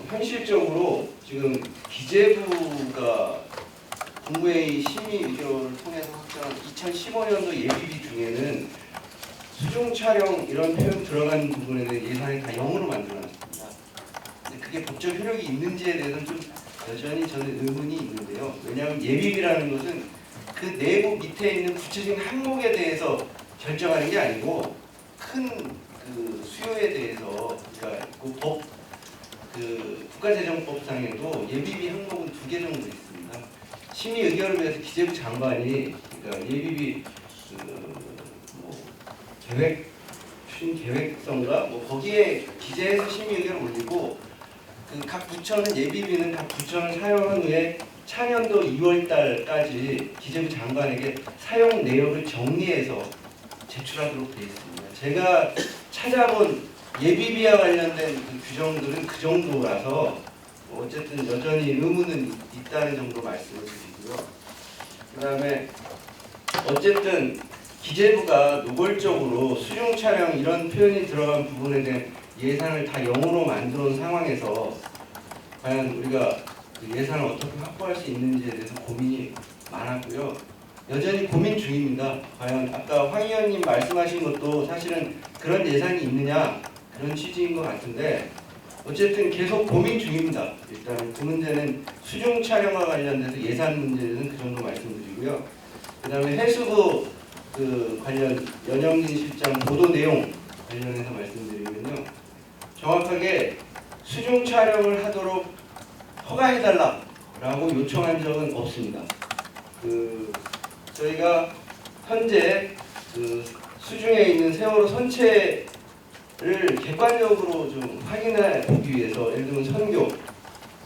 현실적으로 지금 기재부가 국무회의 심의 의결을 통해서 확정한 2015년도 예비비 중에는 수중 촬영 이런 표현 들어간 부분에 대한 예산이 다 0으로 만들어놨습니다. 근데 그게 법적 효력이 있는지에 대해서는 좀 여전히 저는 의문이 있는데요. 왜냐하면 예비비라는 것은 그 내부 밑에 있는 구체적인 항목에 대해서 결정하는 게 아니고 큰 수요에 대해서 그러니까 국가재정법상에도 예비비 항목은 2개 정도 있습니다. 심의 의결을 위해서 기재부 장관이 그러니까 예비비 추진 계획서인가 거기에 기재해서 심의 의결을 올리고 각 부처는 예비비는 각 부처는 사용한 후에 차년도 2월달까지 기재부 장관에게 사용 내역을 정리해서 제출하도록 되어 있습니다. 제가 찾아본 예비비와 관련된 규정들은 그 정도라서 어쨌든 여전히 의문은 있다는 정도 말씀을 드리고요. 그 다음에 어쨌든 기재부가 노골적으로 수중 촬영 이런 표현이 들어간 부분에 대한 예산을 다 0으로 만들어 놓은 상황에서 과연 우리가 예산을 어떻게 확보할 수 있는지에 대해서 고민이 많았고요. 여전히 고민 중입니다. 과연 아까 황 의원님 말씀하신 것도 사실은 그런 예산이 있느냐 그런 취지인 것 같은데 어쨌든 계속 고민 중입니다. 일단 그 문제는 수중 촬영과 관련돼서 예산 문제는 그 정도 말씀드리고요. 그 다음에 해수부 그 관련 연영진 실장 보도 내용 관련해서 말씀드리면요. 정확하게 수중 촬영을 하도록 허가해달라라고 요청한 적은 없습니다. 저희가 현재 수중에 있는 세월호 선체를 객관적으로 좀 확인해 보기 위해서 예를 들면 선교,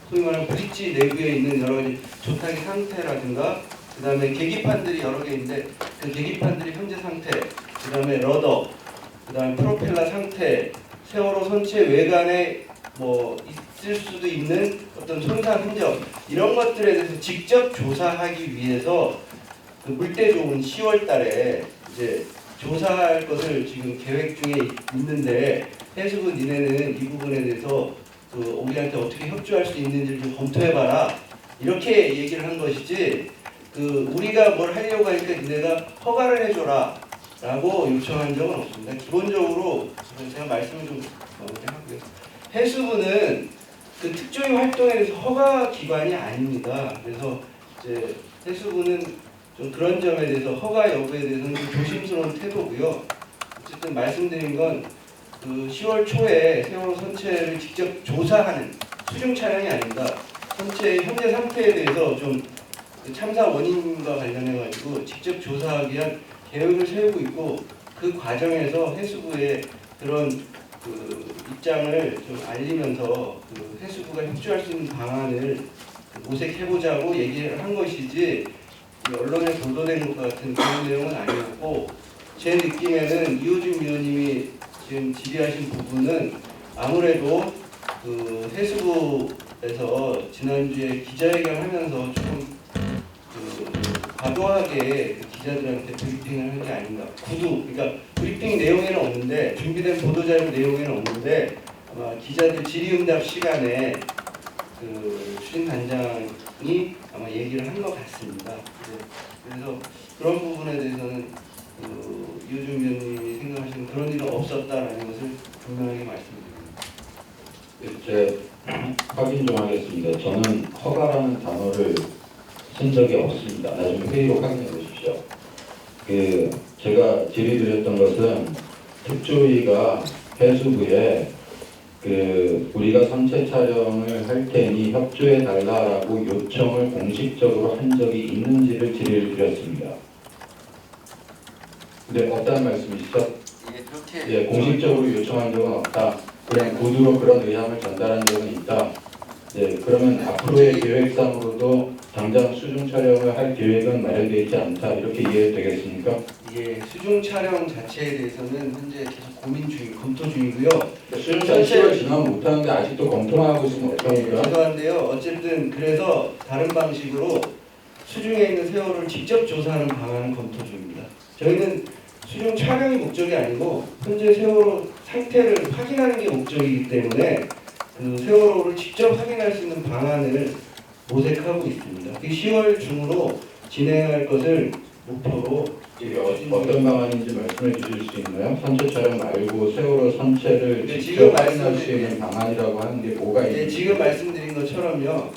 소위 말하는 브릿지 내부에 있는 여러 가지 조타기 상태라든가 그 다음에 계기판들이 여러 개 있는데 그 계기판들이 현재 상태, 그 다음에 러더, 그 다음에 프로펠러 상태, 세월호 선체 외관에 뭐 있을 수도 있는 어떤 손상 흔적 이런 것들에 대해서 직접 조사하기 위해서 그 물때 좋은 10월 달에 이제 조사할 것을 지금 계획 중에 있는데 해수부 니네는 이 부분에 대해서 우리한테 어떻게 협조할 수 있는지를 좀 검토해봐라 이렇게 얘기를 한 것이지 우리가 뭘 하려고 하니까 니네가 허가를 해줘라 라고 요청한 적은 없습니다. 기본적으로 제가 말씀을 좀 하고요. 해수부는 그 특조위 활동에 대해서 허가 기관이 아닙니다. 그래서 이제 해수부는 좀 그런 점에 대해서 허가 여부에 대해서는 좀 조심스러운 태도고요. 어쨌든 말씀드린 건 10월 초에 세월호 선체를 직접 조사하는 수중 촬영이 아닙니다. 선체의 현재 상태에 대해서 좀 참사 원인과 관련해가지고 직접 조사하기 위한 계획을 세우고 있고 그 과정에서 해수부의 그런 입장을 좀 알리면서 해수부가 협조할 수 있는 방안을 모색해보자고 얘기를 한 것이지 언론에 보도된 것 같은 그런 내용은 아니었고 제 느낌에는 이호준 위원님이 지금 질의하신 부분은 아무래도 해수부에서 지난주에 기자회견하면서 조금 과도하게 기자들한테 브리핑을 한 게 아닌가. 그러니까 브리핑 내용에는 없는데 준비된 보도자료 내용에는 없는데 아마 기자들 질의응답 시간에 추진단장이 아마 얘기를 한 것 같습니다. 그래서 그런 부분에 대해서는 이호준 위원님이 생각하시는 그런 일은 없었다라는 것을 분명하게 말씀드립니다. 제가 확인 좀 하겠습니다. 저는 허가라는 단어를 쓴 적이 없습니다. 나중에 회의로 확인해 보십시오. 제가 질의드렸던 것은 특조위가 해수부에 우리가 선체 촬영을 할 테니 협조해 달라라고 요청을 공식적으로 한 적이 있는지를 질의를 드렸습니다. 근데 없다는 말씀이시죠? 예, 공식적으로 요청한 적은 없다. 그냥 구두로 그런 의향을 전달한 적은 있다. 네, 그러면 앞으로의 계획상으로도 당장 수중 촬영을 할 계획은 마련되어 있지 않다 이렇게 이해해도 되겠습니까? 예, 수중 촬영 자체에 대해서는 현재 계속 검토 중이고요. 수중 촬영 10월 지나면 못하는데 아직도 검토만 하고 있으면 어떡합니까? 죄송한데요. 어쨌든 그래서 다른 방식으로 수중에 있는 세월호를 직접 조사하는 방안을 검토 중입니다. 저희는 수중 촬영이 목적이 아니고 현재 세월호 상태를 확인하는 게 목적이기 때문에 세월호를 직접 확인할 수 있는 방안을 모색하고 있습니다. 10월 중으로 진행할 것을 목표로 어떤 방안인지 말씀해 주실 수 있나요? 선체 촬영 말고 세월호 선체를 네, 직접 확인할 수 있는 방안이라고 하는 게 뭐가 있는지. 네, 지금 말씀드린 것처럼요.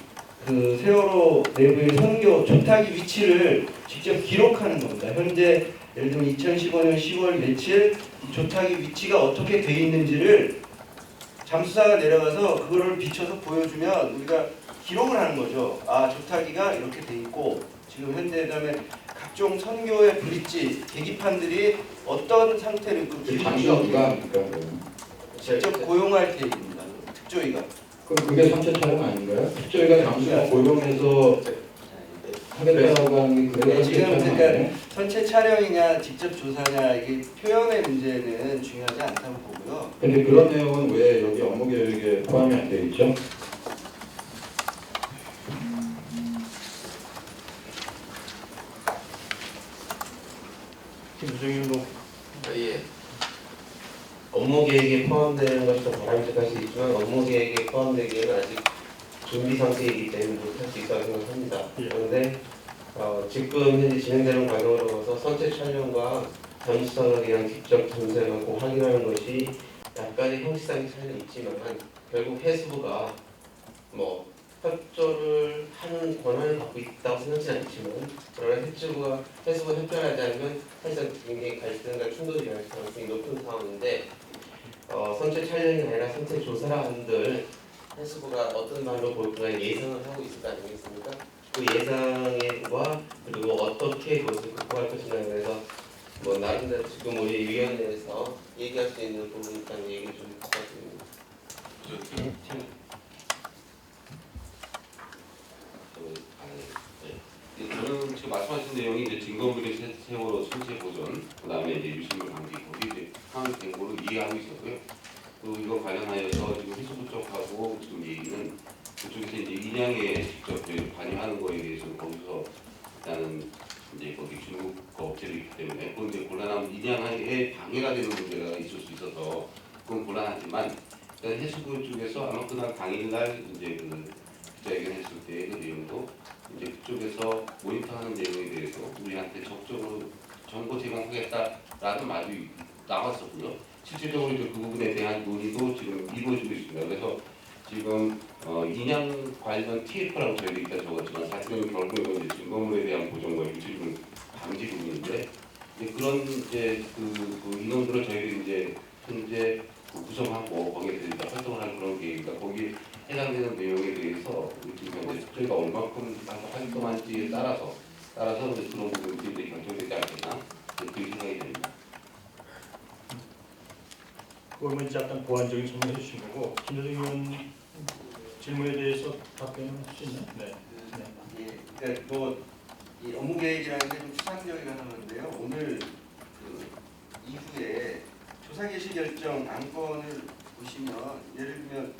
세월호 내부의 선교 조타기 위치를 직접 기록하는 겁니다. 현재 예를 들면 2015년 10월 며칠 조타기 위치가 어떻게 돼 있는지를 잠수사가 내려가서 그거를 비춰서 보여주면 우리가 기록을 하는 거죠. 아, 조타기가 이렇게 돼 있고 지금 현재 그다음에 각종 선교의 브릿지 계기판들이 어떤 상태로 있고 장수가 누가 합니까? 직접 고용할 계획입니다. 특조위가. 그럼 그게 선체 촬영 아닌가요? 특조위가 장수가 고용해서 하겠다고 하는 게 그게 지금 선체 촬영 그러니까 아니에요? 선체 촬영이냐 직접 조사냐 이게 표현의 문제는 중요하지 않다고 보고요. 근데 그런 내용은 왜 여기 업무 계획에 포함이 안 되어 있죠? 김수정님도 예. 업무 계획에 포함되는 것이 더 바람직할 수 있지만 업무 계획에 포함되기에는 아직 준비 상태이기 때문에 못할 수 있다고 생각합니다. 예. 그런데 지금 현재 진행되는 과정으로서 선체 촬영과 잠수선을 그냥 직접 점검하고 확인하는 것이 약간의 형식상의 차이는 있지만 결국 해수부가 뭐 협조를 하는 권한을 갖고 있다고 생각하지 않지만 그러나 해수부가 협조를 하지 않으면 사실상 굉장히 갈등과 충돌이 일어날 가능성이 높은 상황인데 선체 촬영이 아니라 선체 조사라 한들 해수부가 어떤 말로 볼까 예상을 하고 있을 거 아니겠습니까? 그 예상과 그리고 어떻게 그것을 극복할 것인가에 대해서 뭐 나름대로 지금 우리 위원회에서 얘기할 수 있는 부분이 있다는 얘기를 좀 부탁드립니다. 저는 지금 말씀하신 내용이 이제 증거물의 세월호 선체 보존, 그다음에 이제 유실물 방지 거기 이제 상황 된 거로 이해하고 있었고요. 또 이거 관련하여서 지금 해수부 쪽하고 지금 얘기는 그쪽에서 이제 인양에 직접 관여하는 거에 대해서는 거기서 일단은 이제 거기 중국 그 업체들이 있기 때문에 그건 이제 곤란하면 인양에 방해가 되는 문제가 있을 수 있어서 그건 곤란하지만 일단 해수부 쪽에서 아마 그날 당일날 이제 그 기자회견했을 때 그 내용도 이제 그쪽에서 모니터하는 내용에 대해서 우리한테 적극적으로 정보 제공하겠다라는 말이 나왔었고요. 실질적으로 이제 그 부분에 대한 논의도 지금 이루어지고 있습니다. 그래서 지금 인양 관련 TF라고 저희도 일단 적었지만 사실은 결국은 이제 증거물에 대한 보존과 유실물 방지 부분인데 이제 그런 이제 그 인원들을 저희들이 이제 현재 구성하고 거기에 대해서 활동을 할 그런 계획이니까 거기 해당되는 내용에 대해서 지금 현재 저희가 얼마큼 활동할지에 따라서 이제 그런 부분들이 결정되지 않겠나 그렇게 생각이 됩니다. 그러면 이제 약간 보완적인 설명해 주신 거고 김여정 의원 질문에 대해서 답변을 할 수 있나요? 네. 예, 그러니까 뭐이 업무 계획이라는 게 좀 추상적이라는 건데요. 오늘 그 이후에 조사 개시 결정 안건을 보시면 예를 들면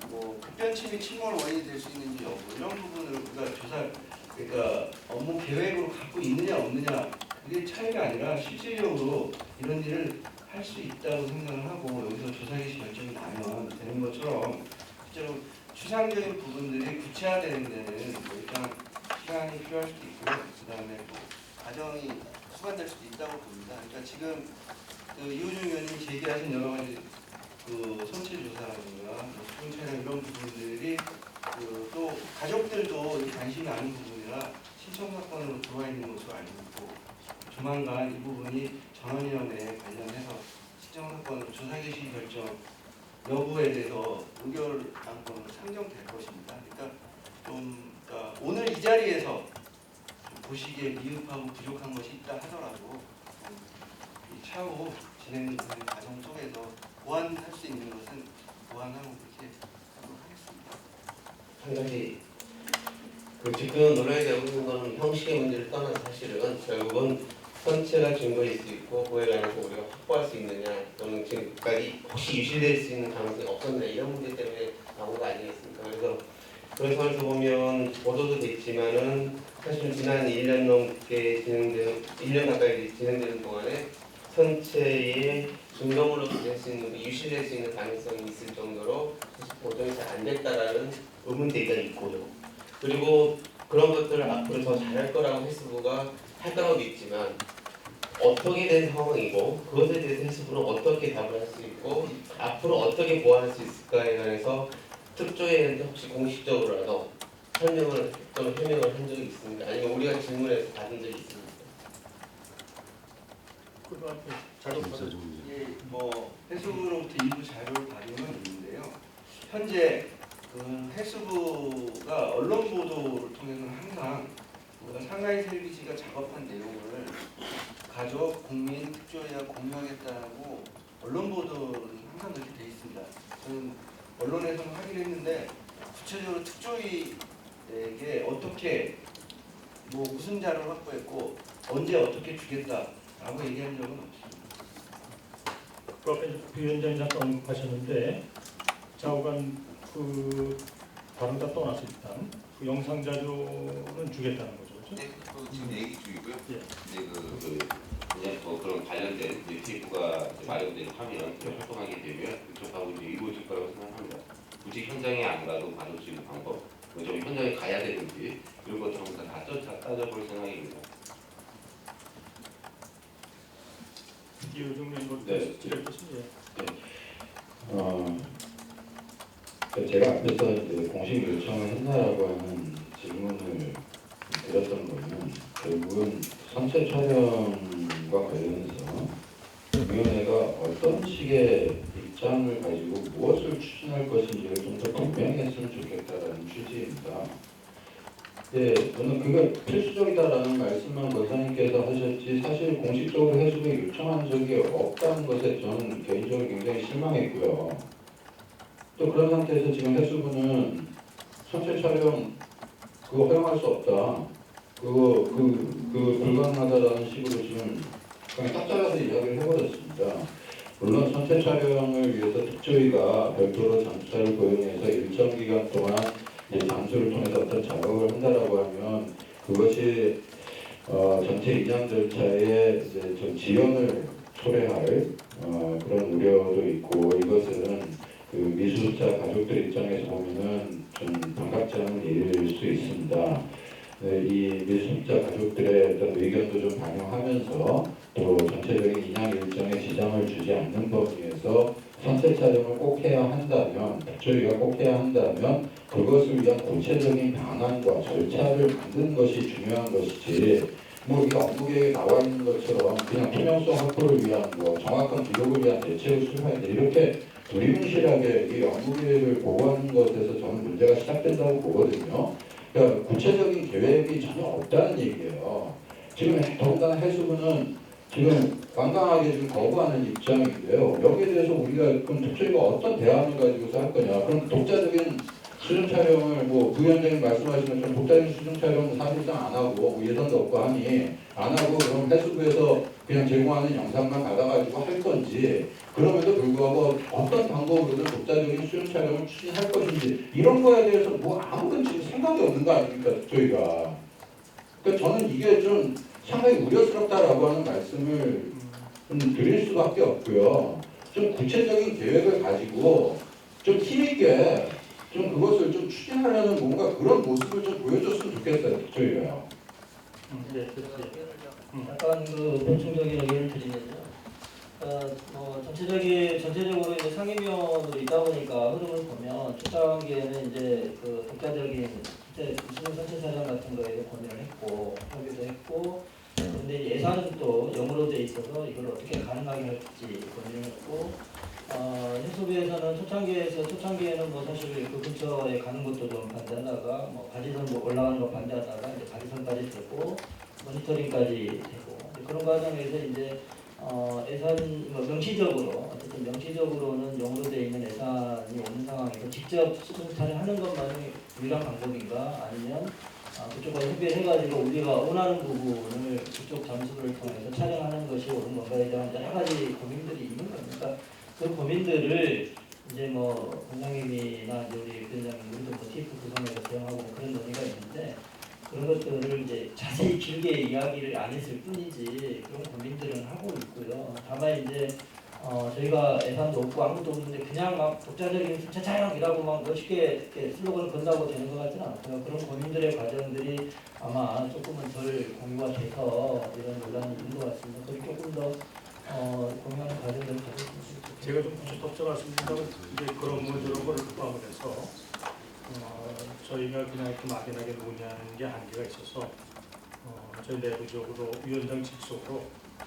뭐 급변 침입 침몰 원인이 될 수 있는지 여부 이런 부분을 우리가 그러니까 업무 계획으로 갖고 있느냐 없느냐 그게 차이가 아니라 실질적으로 이런 일을 할 수 있다고 생각을 하고 여기서 조사 개시 결정이 나면 되는 것처럼 실제로 추상적인 부분들이 구체화되는 데는 뭐 일단 시간이 필요할 수도 있고요. 그다음에 또 과정이 수반될 수도 있다고 봅니다. 그러니까 지금 그 이호준 의원님이 제기하신 여러 가지 그 선체 조사라든가 뭐 수중 촬영 이런 부분들이 그 또 가족들도 관심이 많은 부분이라 신청 사건으로 들어와 있는 것으로 알고 있고 조만간 이 부분이 전원위원회에 관련해서 신청 사건으로 조사 개시 결정 여부에 대해서 의결 안건으로 상정될 것입니다. 그러니까 그러니까 오늘 이 자리에서 보시기에 미흡하고 부족한 것이 있다 하더라도 이 차후 진행되는 과정 속에서 보완할 수 있는 것은 보완하고 그렇게 하도록 하겠습니다. 한 가지 지금 논란이 되고 있는 것은 형식의 문제를 떠난 사실은 결국은 선체가 증거일 수 있고 그에 관해서 우리가 확보할 수 있느냐 또는 지금까지 혹시 유실될 수 있는 가능성이 없었나 이런 문제 때문에 나온 거 아니겠습니까? 그래서 그런 상황에서 보면 보도도 됐지만은 사실 지난 1년 넘게 1년 가까이 진행되는 동안에 선체에 증거물로 될 수 있는 유실될 수 있는 가능성이 있을 정도로 보존이 잘 안 됐다라는 의문대가 있고요. 그리고 그런 것들을 앞으로 더 잘할 거라고 해수부가 할 거라고 믿지만 어떻게 된 상황이고 그것에 대해서 해수부는 어떻게 답을 할 수 있고 앞으로 어떻게 보완할 수 있을까에 관해서 특조위원한테 혹시 공식적으로라도 설명을 또는 해명을 한 적이 있습니까? 아니면 우리가 질문해서 받은 적이 있습니까? 예, 뭐 해수부로부터 일부 자료를 받은 건 있는데요. 현재 그 해수부가 언론 보도를 통해서는 항상 우리가 상하이 셀비지가 작업한 내용을 가족, 국민, 특조위와 공유하겠다고 언론 보도는 항상 그렇게 돼 있습니다. 저는 언론에서는 확인했는데 구체적으로 특조위에게 어떻게 뭐 무슨 자료를 확보했고 언제 어떻게 주겠다라고 얘기한 적은 없습니다. 그 앞에 부위원장이 잠깐 언급하셨는데 좌우간 그 다른 다 떠나서 일단 그 영상 자료는 주겠다는 거죠, 그렇죠? 네, 그 지금 얘기 중이고요. 예. 이제 그냥 뭐 그런 관련된 TF가 마련되는 하면 활동하게 되면 그쪽하고 이제 이루어질 거라고 생각합니다. 굳이 현장에 안 가도 받을 수 있는 방법 좀 현장에 가야 되는지 이런 것도 한번 다 따져볼 생각입니다. 이효정 의원 네. 드렸겠습니다. 제가 앞에서 이제 공식 요청을 했나라고 하는 질문을 드렸던 거는 결국은 선체 촬영과 관련해서 위원회가 어떤 식의 입장을 가지고 무엇을 추진할 것인지를 좀 더 분명했으면 좋겠다라는 취지입니다. 예, 저는 그게 필수적이다라는 말씀만 권사님께서 하셨지 사실 공식적으로 해수부에 요청한 적이 없다는 것에 저는 개인적으로 굉장히 실망했고요. 또 그런 상태에서 지금 해수부는 선체 촬영 그거 허용할 수 없다. 그거 불가능하다라는 식으로 지금 그냥 딱 잘라서 이야기를 해버렸습니다. 물론 선체 촬영을 위해서 특조위가 별도로 잠수사를 고용해서 일정 기간 동안 잠수를 통해서 어떤 작업을 한다라고 하면 그것이 전체 인양 절차에 이제 좀 지연을 초래할 그런 우려도 있고 이것은 그 미수습자 가족들 입장에서 보면은 좀 반갑지 않은 일일 수 있습니다. 이 미수습자 가족들의 어떤 의견도 좀 반영하면서 또 전체적인 인양 일정에 지장을 주지 않는 범위에서 선체 촬영을 꼭 해야 한다면, 저희가 꼭 해야 한다면 그것을 위한 구체적인 방안과 절차를 만드는 것이 중요한 것이지 뭐 이게 업무계획에 나와 있는 것처럼 그냥 투명성 확보를 위한 정확한 기록을 위한 대책을 수립해야 돼. 이렇게 두리뭉실하게 이 업무계획을 보고하는 것에서 저는 문제가 시작된다고 보거든요. 그러니까 구체적인 계획이 전혀 없다는 얘기예요. 지금 더군다나 해수부는 지금 완강하게 지금 거부하는 입장인데요. 여기에 대해서 우리가 그럼 특조위가 어떤 대안을 가지고서 할 거냐? 그럼 독자적인 수중 촬영을 부위원장님 말씀하신 것처럼 독자적인 수중 촬영 사실상 안 하고 예산도 없고 하니 안 하고 그럼 해수부에서 그냥 제공하는 영상만 받아가지고 할 건지 그럼에도 불구하고 어떤 방법으로든 독자적인 수중 촬영을 추진할 것인지 이런 거에 대해서 아무런 지금 생각이 없는 거 아닙니까 저희가. 그러니까 저는 이게 좀 상당히 우려스럽다라고 하는 말씀을 드릴 수밖에 없고요. 좀 구체적인 계획을 가지고 좀 힘있게 좀 그것을 좀 추진하려는 뭔가 그런 모습을 좀 보여줬으면 좋겠어요. 저희가요. 네, 그렇죠. 약간 보충적인 의견을 드리면요. 전체적으로 이제 상임위원으로 있다 보니까 흐름을 보면 초창기에는 이제 그 독자적인 수능 선체 촬영 같은 거에 고민을 했고 협의도 했고 그런데 예산은 또 영어로 돼 있어서 이걸 어떻게 가능하게 할지 고민을 했고 해수부에서는 초창기에는 사실 그 근처에 가는 것도 좀 반대하다가 가지선 올라가는 거 반대하다가 이제 가지선까지 되고 모니터링까지 되고 그런 과정에서 이제 예산 명시적으로는 영으로 되어 있는 예산이 없는 상황에서 직접 수중 촬영하는 것만이 유일한 방법인가 아니면 그쪽과 협의를 해가지고 우리가 원하는 부분을 그쪽 잠수를 통해서 촬영하는 것이 옳은 건가에 대한 여러 가지 고민들이 있는 겁니다. 그 고민들을 이제 원장님이나 우리 부위원장님 우리도 TF 구성에서 대응하고 그런 논의가 있는데 그런 것들을 이제 자세히 길게 이야기를 안 했을 뿐이지 그런 고민들은 하고 있고요. 다만 이제 저희가 예산도 없고 아무것도 없는데 그냥 독자적인 수차 촬영이라고 멋있게 이렇게 슬로건을 건다고 되는 것 같지는 않고요. 그런 고민들의 과정들이 아마 조금은 덜 공유가 돼서 이런 논란이 있는 것 같습니다. 그걸 조금 더 공유하는 과정들을 가졌으면 좋겠습니다. 제가 좀 덧붙여 말씀드리면 이제 그런 저런 거를 포함을 해서 저희가 그냥 그 막연하게 논의하는 게 한계가 있어서 저희 내부적으로 위원장 직속으로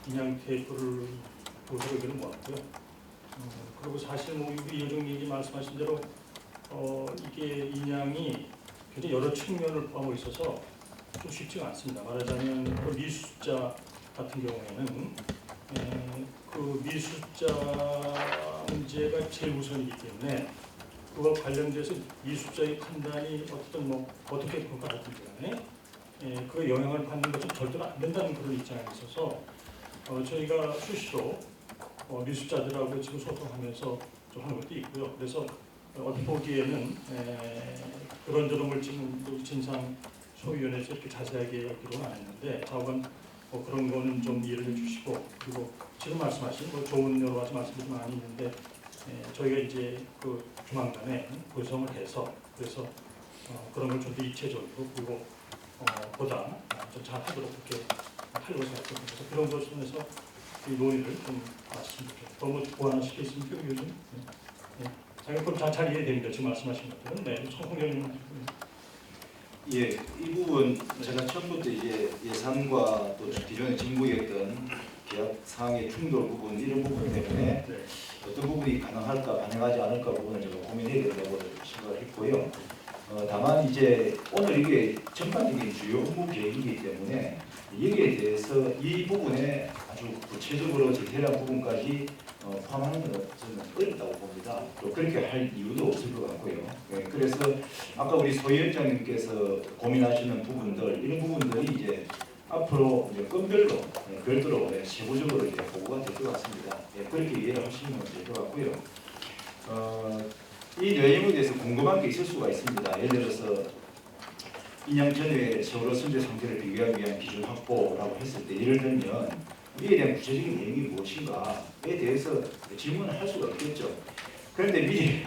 인양 테이프를 보고를 모았고요. 그리고 사실 이효정님이 말씀하신 대로 이게 인양이 굉장히 여러 측면을 포함하고 있어서 좀 쉽지가 않습니다. 말하자면 그 미수습자 같은 경우에는 그 미수습자 문제가 제일 우선이기 때문에 그와 관련돼서 미수습자의 판단이 어떻게 평가하든 간에 그 영향을 받는 것은 절대로 안 된다는 그런 입장에 있어서 저희가 수시로 미수습자들하고 지금 소통하면서 좀 하는 것도 있고요. 그래서 어떻게 보기에는 그런 걸 지금 진상 소위원회에서 이렇게 자세하게 얘기를 안 했는데 좌우간 그런 거는 좀 이해를 해주시고 그리고 지금 말씀하신 좋은 여러 가지 말씀들이 많이 있는데 저희가 이제 그 조만간에 구성을 해서 그래서 그런 걸 좀 더 입체적이고 그리고 보다 좀 잘하도록 그렇게 하려고 생각합니다. 그래서 그런 것에서 이 논의를 좀 마치면 좋겠습니다. 너무 보완하실 게 있습니까? 요즘? 네. 자기 잘 이해됩니다. 지금 말씀하신 것들은. 네, 홍경님. 예, 이 부분 제가 처음부터 이제 예산과 또 기존에 정부였던 계약 사항의 충돌 부분 이런 부분 때문에 네. 어떤 부분이 가능할까 가능하지 않을까 부분을 제가 고민해야 된다고 생각을 했고요. 다만 이제 오늘 이게 전반적인 주요 업무 계획이기 때문에 여기에 대해서 이 부분에 아주 구체적으로 디테일한 부분까지 포함하는 것은 저는 어렵다고 봅니다. 또 그렇게 할 이유도 없을 것 같고요. 네, 그래서 아까 우리 소 위원장님께서 고민하시는 부분들 이런 부분들이 이제 앞으로 이제 건별로 별도로 세부적으로 이렇게 보고가 될 것 같습니다. 예, 그렇게 이해를 하시면 될 것 같고요. 이 내용에 대해서 궁금한 게 있을 수가 있습니다. 예를 들어서 2년 전에 세월호 선제 상태를 비교하기 위한 기준 확보라고 했을 때 예를 들면 이에 대한 구체적인 내용이 무엇인가에 대해서 질문을 할 수가 있겠죠. 그런데 미리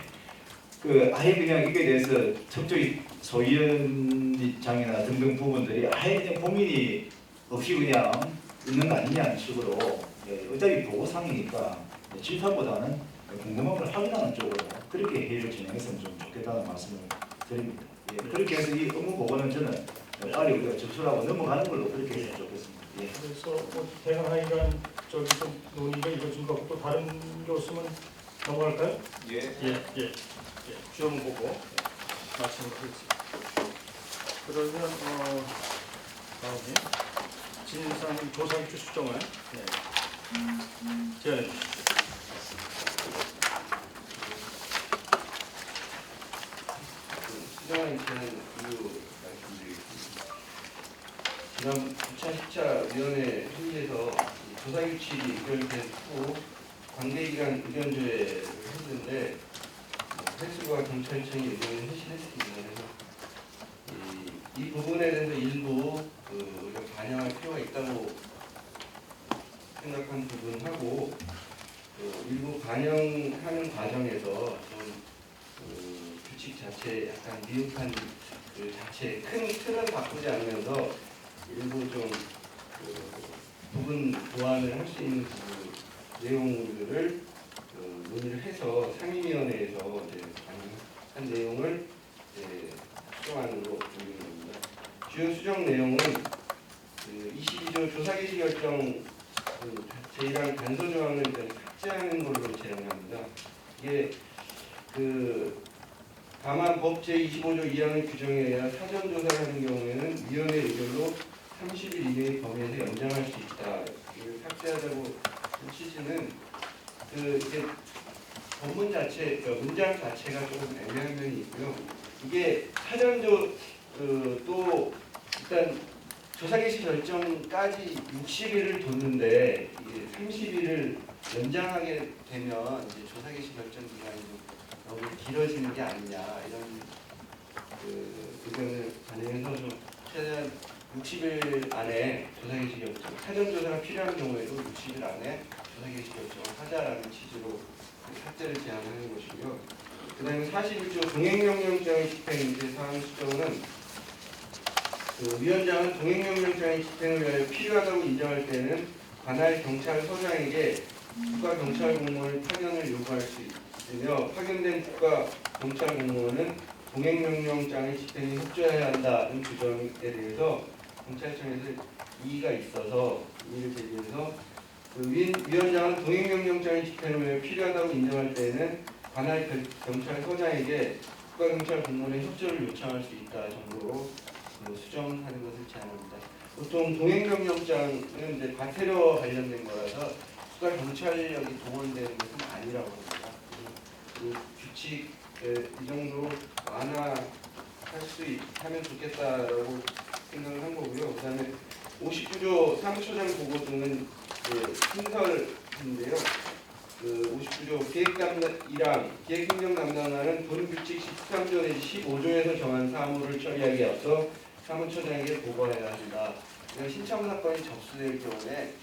아예 그냥 이게 대해서 특정히 소위원장이나 등등 부분들이 아예 그냥 고민이 없이 그냥 있는 거 아니냐는 식으로 어차피 보고상이니까 질타보다는 궁금한 걸 확인하는 쪽으로 그렇게 회의를 진행했으면 좀 좋겠다는 말씀을 드립니다. 예, 그렇게 해서 이 업무 보고는 저는 빨리 우리가 접수하고 넘어가는 걸로 그렇게 했으면 좋겠습니다. 예. 그래서 대강하이간 좀 논의가 이루어진 것 같고 또 다른 교수는 넘어갈까요? 예. 시험 보고 마치도록 하겠습니다. 그러면 다음에 진상 조사기초 수정을 제안해 주시죠. 수정안 제안 이유 말씀드리겠습니다. 지난 9차 10차 위원회 회의에서 조사규칙이 의결된 후 관계기관 의견조회를 했는데 횟수가 경찰청이 의견을 회신했습니다. 그래서 이 부분에 대해서 일부 우리가 반영할 필요가 있다고 생각한 부분하고 일부 반영하는 과정에서 좀 규칙 자체 약간 미흡한 그 자체 큰 틀은 바꾸지 않으면서 일부 좀 부분 보완을 할 수 있는 내용들을 논의를 해서 상임위원회에서 이제 반영한 내용을 수정안으로 올리는 겁니다. 주요 수정 내용은 22조 조사개시 결정 제1항 단서 조항을 삭제하는 걸로 제안합니다. 이게 다만 법 제25조 2항의 규정에 의한 사전 조사를 하는 경우에는 위원회 의결로 30일 이내의 범위에서 연장할 수 있다. 이걸 삭제하자고 한 취지는 이게 법문 자체, 문장 자체가 조금 애매한 면이 있고요. 이게 또 일단 조사 개시 결정까지 60일을 뒀는데 30일을 연장하게 되면 이제 조사 개시 결정 기간이 너무 길어지는 게 아니냐 이런 의견을 반영해서 좀 최대한 60일 안에 조사 개시 결정, 사전 조사가 필요한 경우에도 60일 안에 조사 개시 결정을 하자라는 취지로 삭제를 제안하는 것이고요. 그다음에 41조 동행명령장의 집행 사항 수정은 위원장은 동행명령장의 집행을 위하여 필요하다고 인정할 때는 관할 경찰서장에게 국가경찰공무원의 파견을 요구할 수 있으며 파견된 국가경찰공무원은 동행명령장의 집행에 협조해야 한다는 규정에 대해서 경찰청에서 이의가 있어서 이의를 제기해서 위원장은 동행명령장의 집행을 위해 필요하다고 인정할 때에는 관할 경찰서장에게 국가경찰공무원의 협조를 요청할 수 있다 정도로 수정하는 것을 제안합니다. 보통 동행명령장은 이제 과태료와 관련된 거라서 국가경찰력이 동원되는 것은 아니라고 합니다. 규칙 이 정도로 완화할 수 하면 좋겠다라고 생각을 한 거고요. 그다음에 59조 사무처장 보고 등은 신설인데요. 59조 기획행정 담당자는 본규칙 13조 내지 15조에서 정한 사무를 처리하기에 앞서 사무처장에게 보고해야 한다. 신청 사건이 접수될 경우에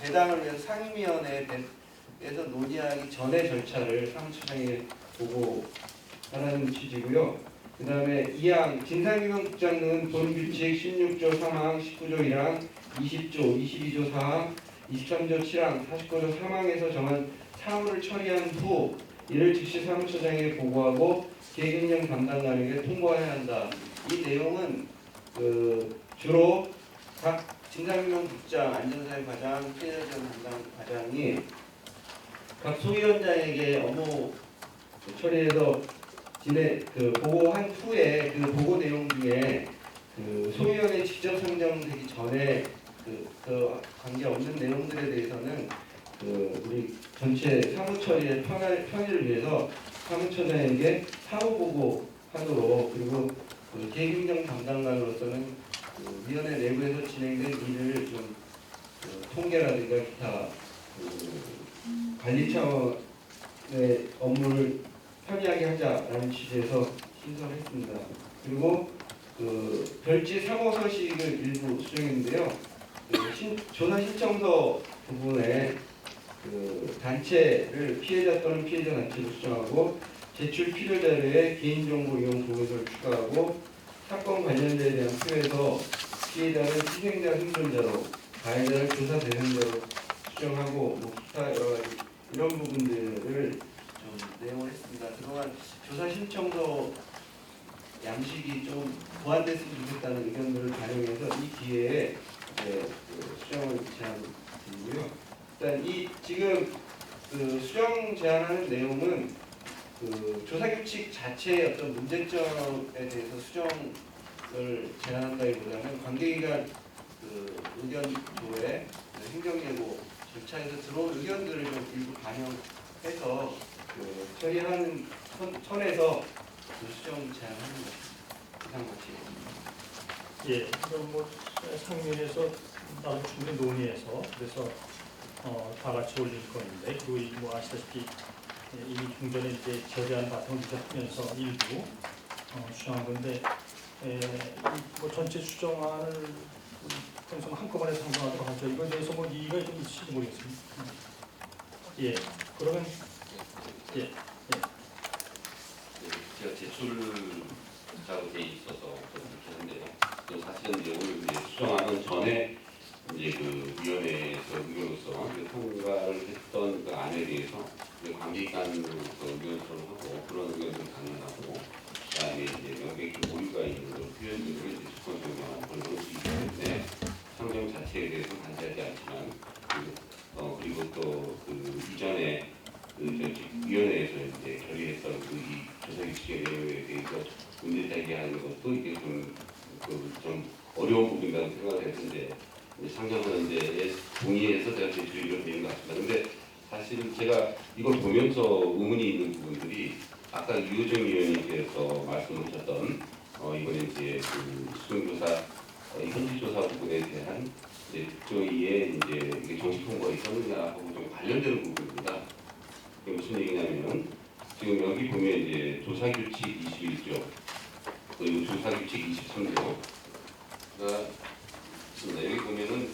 배당을 위해서 상임위원회에서 논의하기 전에 절차를 사무처장에게 보고하라는 취지고요. 그다음에 2항 진상규명 국장은 본 규칙 16조 3항, 19조 1항, 20조, 22조 4항, 23조 7항, 49조 3항에서 정한 사무를 처리한 후 이를 즉시 사무처장에게 보고하고 계획행정 담당관에게 통보해야 한다. 이 내용은 주로 각 진상규명국장, 안전사회과장, 피해자 지원 담당과장이 각 소위원장에게 업무 처리해서 보고한 후에 그 보고 내용 중에 소위원회 직접 선정되기 전에 그 관계 없는 내용들에 대해서는 우리 전체 사무 처리의 편의를 위해서 사무처장에게 사후 보고하도록, 그리고 계획행정 담당관으로서는 위원회 내부에서 진행된 일을 좀 통계라든가 기타 관리 차원의 업무를 편리하게 하자라는 취지에서 신설했습니다. 그리고 별지 3호 서식을 일부 수정했는데요. 조사 신청서 부분에 단체를 피해자 또는 피해자 단체로 수정하고 제출 필요 자료에 개인정보 이용 보고서를 추가하고 사건 관련자에 대한 표에서 피해자는 희생자 생존자로, 가해자를 조사 대상자로 수정하고 기타 여러 가지 이런 부분들을 좀 내용을 했습니다. 그동안 조사 신청서 양식이 좀 보완됐으면 좋겠다는 의견들을 반영해서 이 기회에 수정을 제안드리고요. 일단 이 지금 수정 제안하는 내용은 조사 규칙 자체의 어떤 문제점에 대해서 수정을 제안한다기보다는 관계기관 의견 조회, 행정예고 절차에서 들어온 의견들을 좀 일부 반영해서 처리하는 선에서 수정 제안하는 것입니다. 이상 마치겠습니다. 예, 그럼 뭐 상임위에서 나도 충분히 논의해서 그래서 다 같이 올릴 건데, 그리고 뭐 아시다시피 이미 중전에 이제 저제한 바탕을 하면서 일부 수정한 건데, 뭐 전체 수정안을 그래서 한꺼번에 상정하도록 하죠. 이거에 대해서 뭐 이의가 좀 있을지 모르겠습니다. 예, 그러면 예. 제가 제출자로 돼 있어서 그렇게 했는데요. 사실은 이제 오늘 이제 수정하는 전에 이제 위원회에서 의견으로서 통과를 했던 그 안에 대해서 관계기관 의견을 하고 그런 의견을 강론하고, 그다음에 이제 명백히 오류가 있는 표현들을 이제 주권적으로 번복을 수 있기 때문에 상정 자체에 대해서 반대하지 않지만 그리고 또 이전에 위원회에서 이제 결의했던 이 조사 규칙의 내용에 대해서 문제 제기하는 것도 이게 좀 어려운 부분이라고 생각을 했는데, 상정하는 데에 동의해서 제가 제출이 되는 것 같습니다. 근데 사실 제가 이걸 보면서 의문이 있는 부분들이 아까 유호정 위원님께서 말씀하셨던 이번에 이제 수정조사 현지조사 부분에 대한 특조위에 이제 이게 정식 통보가 있었느냐하고 좀 관련되는 부분입니다. 이게 무슨 얘기냐면 지금 여기 보면 이제 조사규칙 21조 그리고 조사규칙 23조가 있습니다. 여기 보면은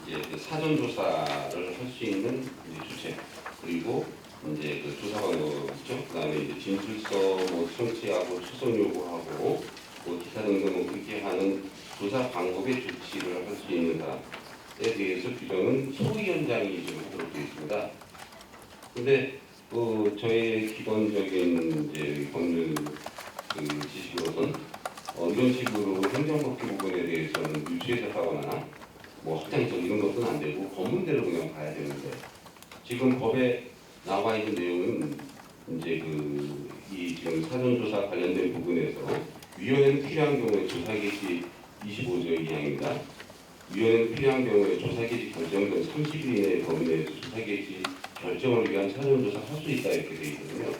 이제 사전조사를 할 수 있는 주체, 그리고 이제 조사 방법 있죠. 그다음에 이제 진술서 청취하고 출석 요구하고 기타 등등 그렇게 하는 조사 방법의 조치를 할 수 있는 사람에 대해서 규정은 소위원장이 좀 하도록 되어 있습니다. 근데 저의 기본적인 이제 법률 지식으로는 이런 식으로 행정법규 부분에 대해서는 유추해석하거나 확장해석 이런 것은 안 되고 법문대로 그냥 가야 되는데, 지금 법에 나와 있는 내용은 이제 이 지금 사전조사 관련된 부분에서 위원회는 필요한 경우에 조사 개시 25조 2항입니다. 위원회는 필요한 경우에 조사 개시 결정된 30일 이내 범위 내에서 조사 개시 결정을 위한 사전조사 할 수 있다 이렇게 되어 있거든요.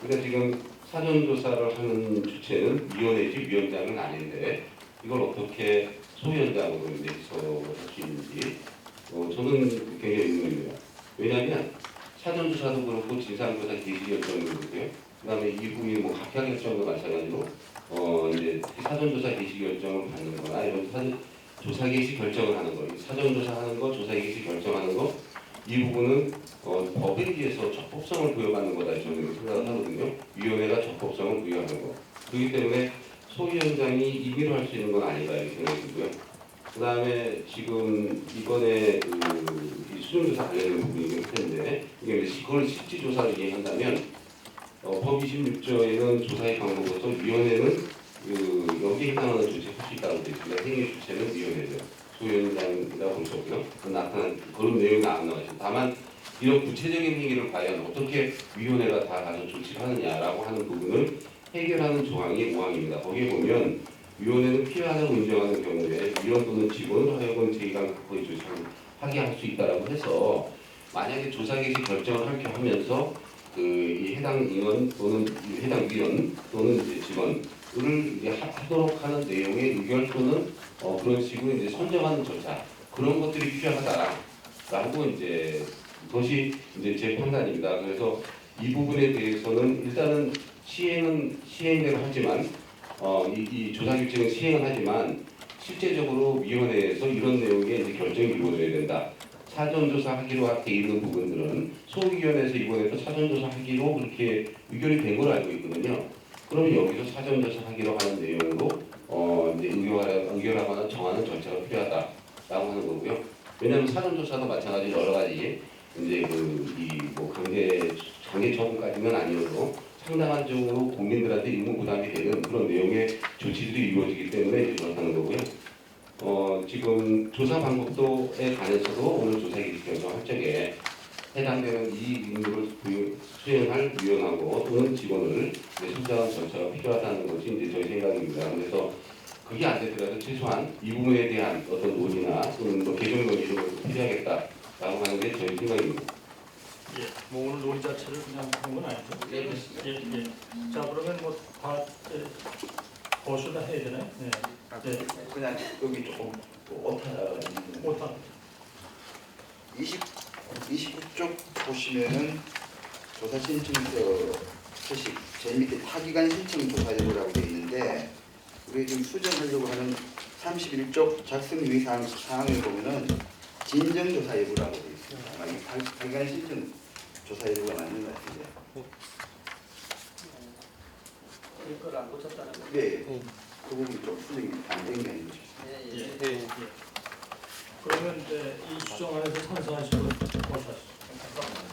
그러니까 지금 사전조사를 하는 주체는 위원회지 위원장은 아닌데 이걸 어떻게 소위원장으로 내서 할 수 있는지 저는 굉장히 의문입니다. 왜냐하면 사전조사도 그렇고 진상조사 개시 결정도 그렇고요. 그다음에 이후에 각하 결정도 마찬가지로 이제 사전조사 개시 결정을 받는 거나 이런 조사 개시 결정을 하는 거, 사전조사하는 거, 조사 개시 결정하는 거, 이 부분은 법에 의해서 적법성을 부여받는 거다 저는 생각을 하거든요. 위원회가 적법성을 부여하는 거. 그렇기 때문에 소위원장이 임의로 할 수 있는 건 아니다 이렇게 생각이 들고요. 그 다음에 지금 이번에 이 수정조사 관련된 부분이긴 한데 이게 그걸 실질조사를 이해한다면 법 26조에는 조사의 방법으로서 위원회는 여기에 해당하는 조치를 할 수 있다고 되어 있습니다. 행위 주체는 위원회죠. 소위원장이라 볼 수 없고요. 나타난 그런 내용이 안 나와 있습니다. 다만 이런 구체적인 행위를 과연 어떻게 위원회가 다 가서 조치를 하느냐라고 하는 부분을 해결하는 조항이 5항입니다. 거기에 보면 위원회는 필요하다고 인정하는 경우에 위원 또는 직원으로 하여금 제2강 각호의 조치를 하게 할 수 있다라고 해서 만약에 조사 개시 결정을 하게 하면서 이 해당 인원 또는 해당 위원 또는 이제 직원을 이제 하도록 하는 내용의 의결 또는 그런 식으로 이제 선정하는 절차 그런 것들이 필요하다라고 이제 그것이 이제 제 판단입니다. 그래서 이 부분에 대해서는 일단은 시행대로 하지만 이 조사 규칙은 시행을 하지만 실제적으로 위원회에서 이런 내용의 이제 결정이 이루어져야 된다. 사전조사 하기로 돼 있는 부분들은 소위원회에서 이번에도 사전조사 하기로 그렇게 의결이 된 걸로 알고 있거든요. 그러면 여기서 사전조사 하기로 하는 내용으로 이제 의결하거나 정하는 절차가 필요하다라고 하는 거고요. 왜냐하면 사전조사도 마찬가지로 여러 가지 이제 뭐 강제 처분까지는 아니어도 상당한 쪽으로 국민들한테 의무 부담이 되는 그런 내용의 조치들이 이루어지기 때문에 이제 그렇다는 거고요. 지금 조사 방법도에 관해서도 오늘 조사 기획 결정할 적에 해당되는 이 임무를 수행할 위원하고 또는 직원을 선정하는 절차가 필요하다는 것이 이제 저희 생각입니다. 그래서 그게 안 되더라도 최소한 이 부분에 대한 어떤 논의나 또는 뭐 개정 논의 이런 것도 필요하겠다라고 하는 게 저희 생각입니다. 예, 뭐 오늘 논의 자체를 그냥 하는 건 아니죠? 네, 그렇습니다. 예, 예. 자, 그러면 뭐 다 거수다 해야 되나요? 네. 네. 그냥 여기 조금 오타. 29쪽 보시면은 조사 신청서 표시 제일 밑에 타기관 신청 조사 여부라고 되어 있는데 우리 지금 수정하려고 하는 31쪽 작성 유의 사항을 보면은 진정 조사 여부라고 되어 있습니다. 아마 이 타기관 신청 조사 여부가 맞는 것 같은데. 그걸 안 고쳤다는 거. 네, 그 부분이 좀 수정이 안 된 게 아닌가 예. 싶습니다. 예. 그러면 이제 이 수정안에서 찬성하시고 거부하시죠.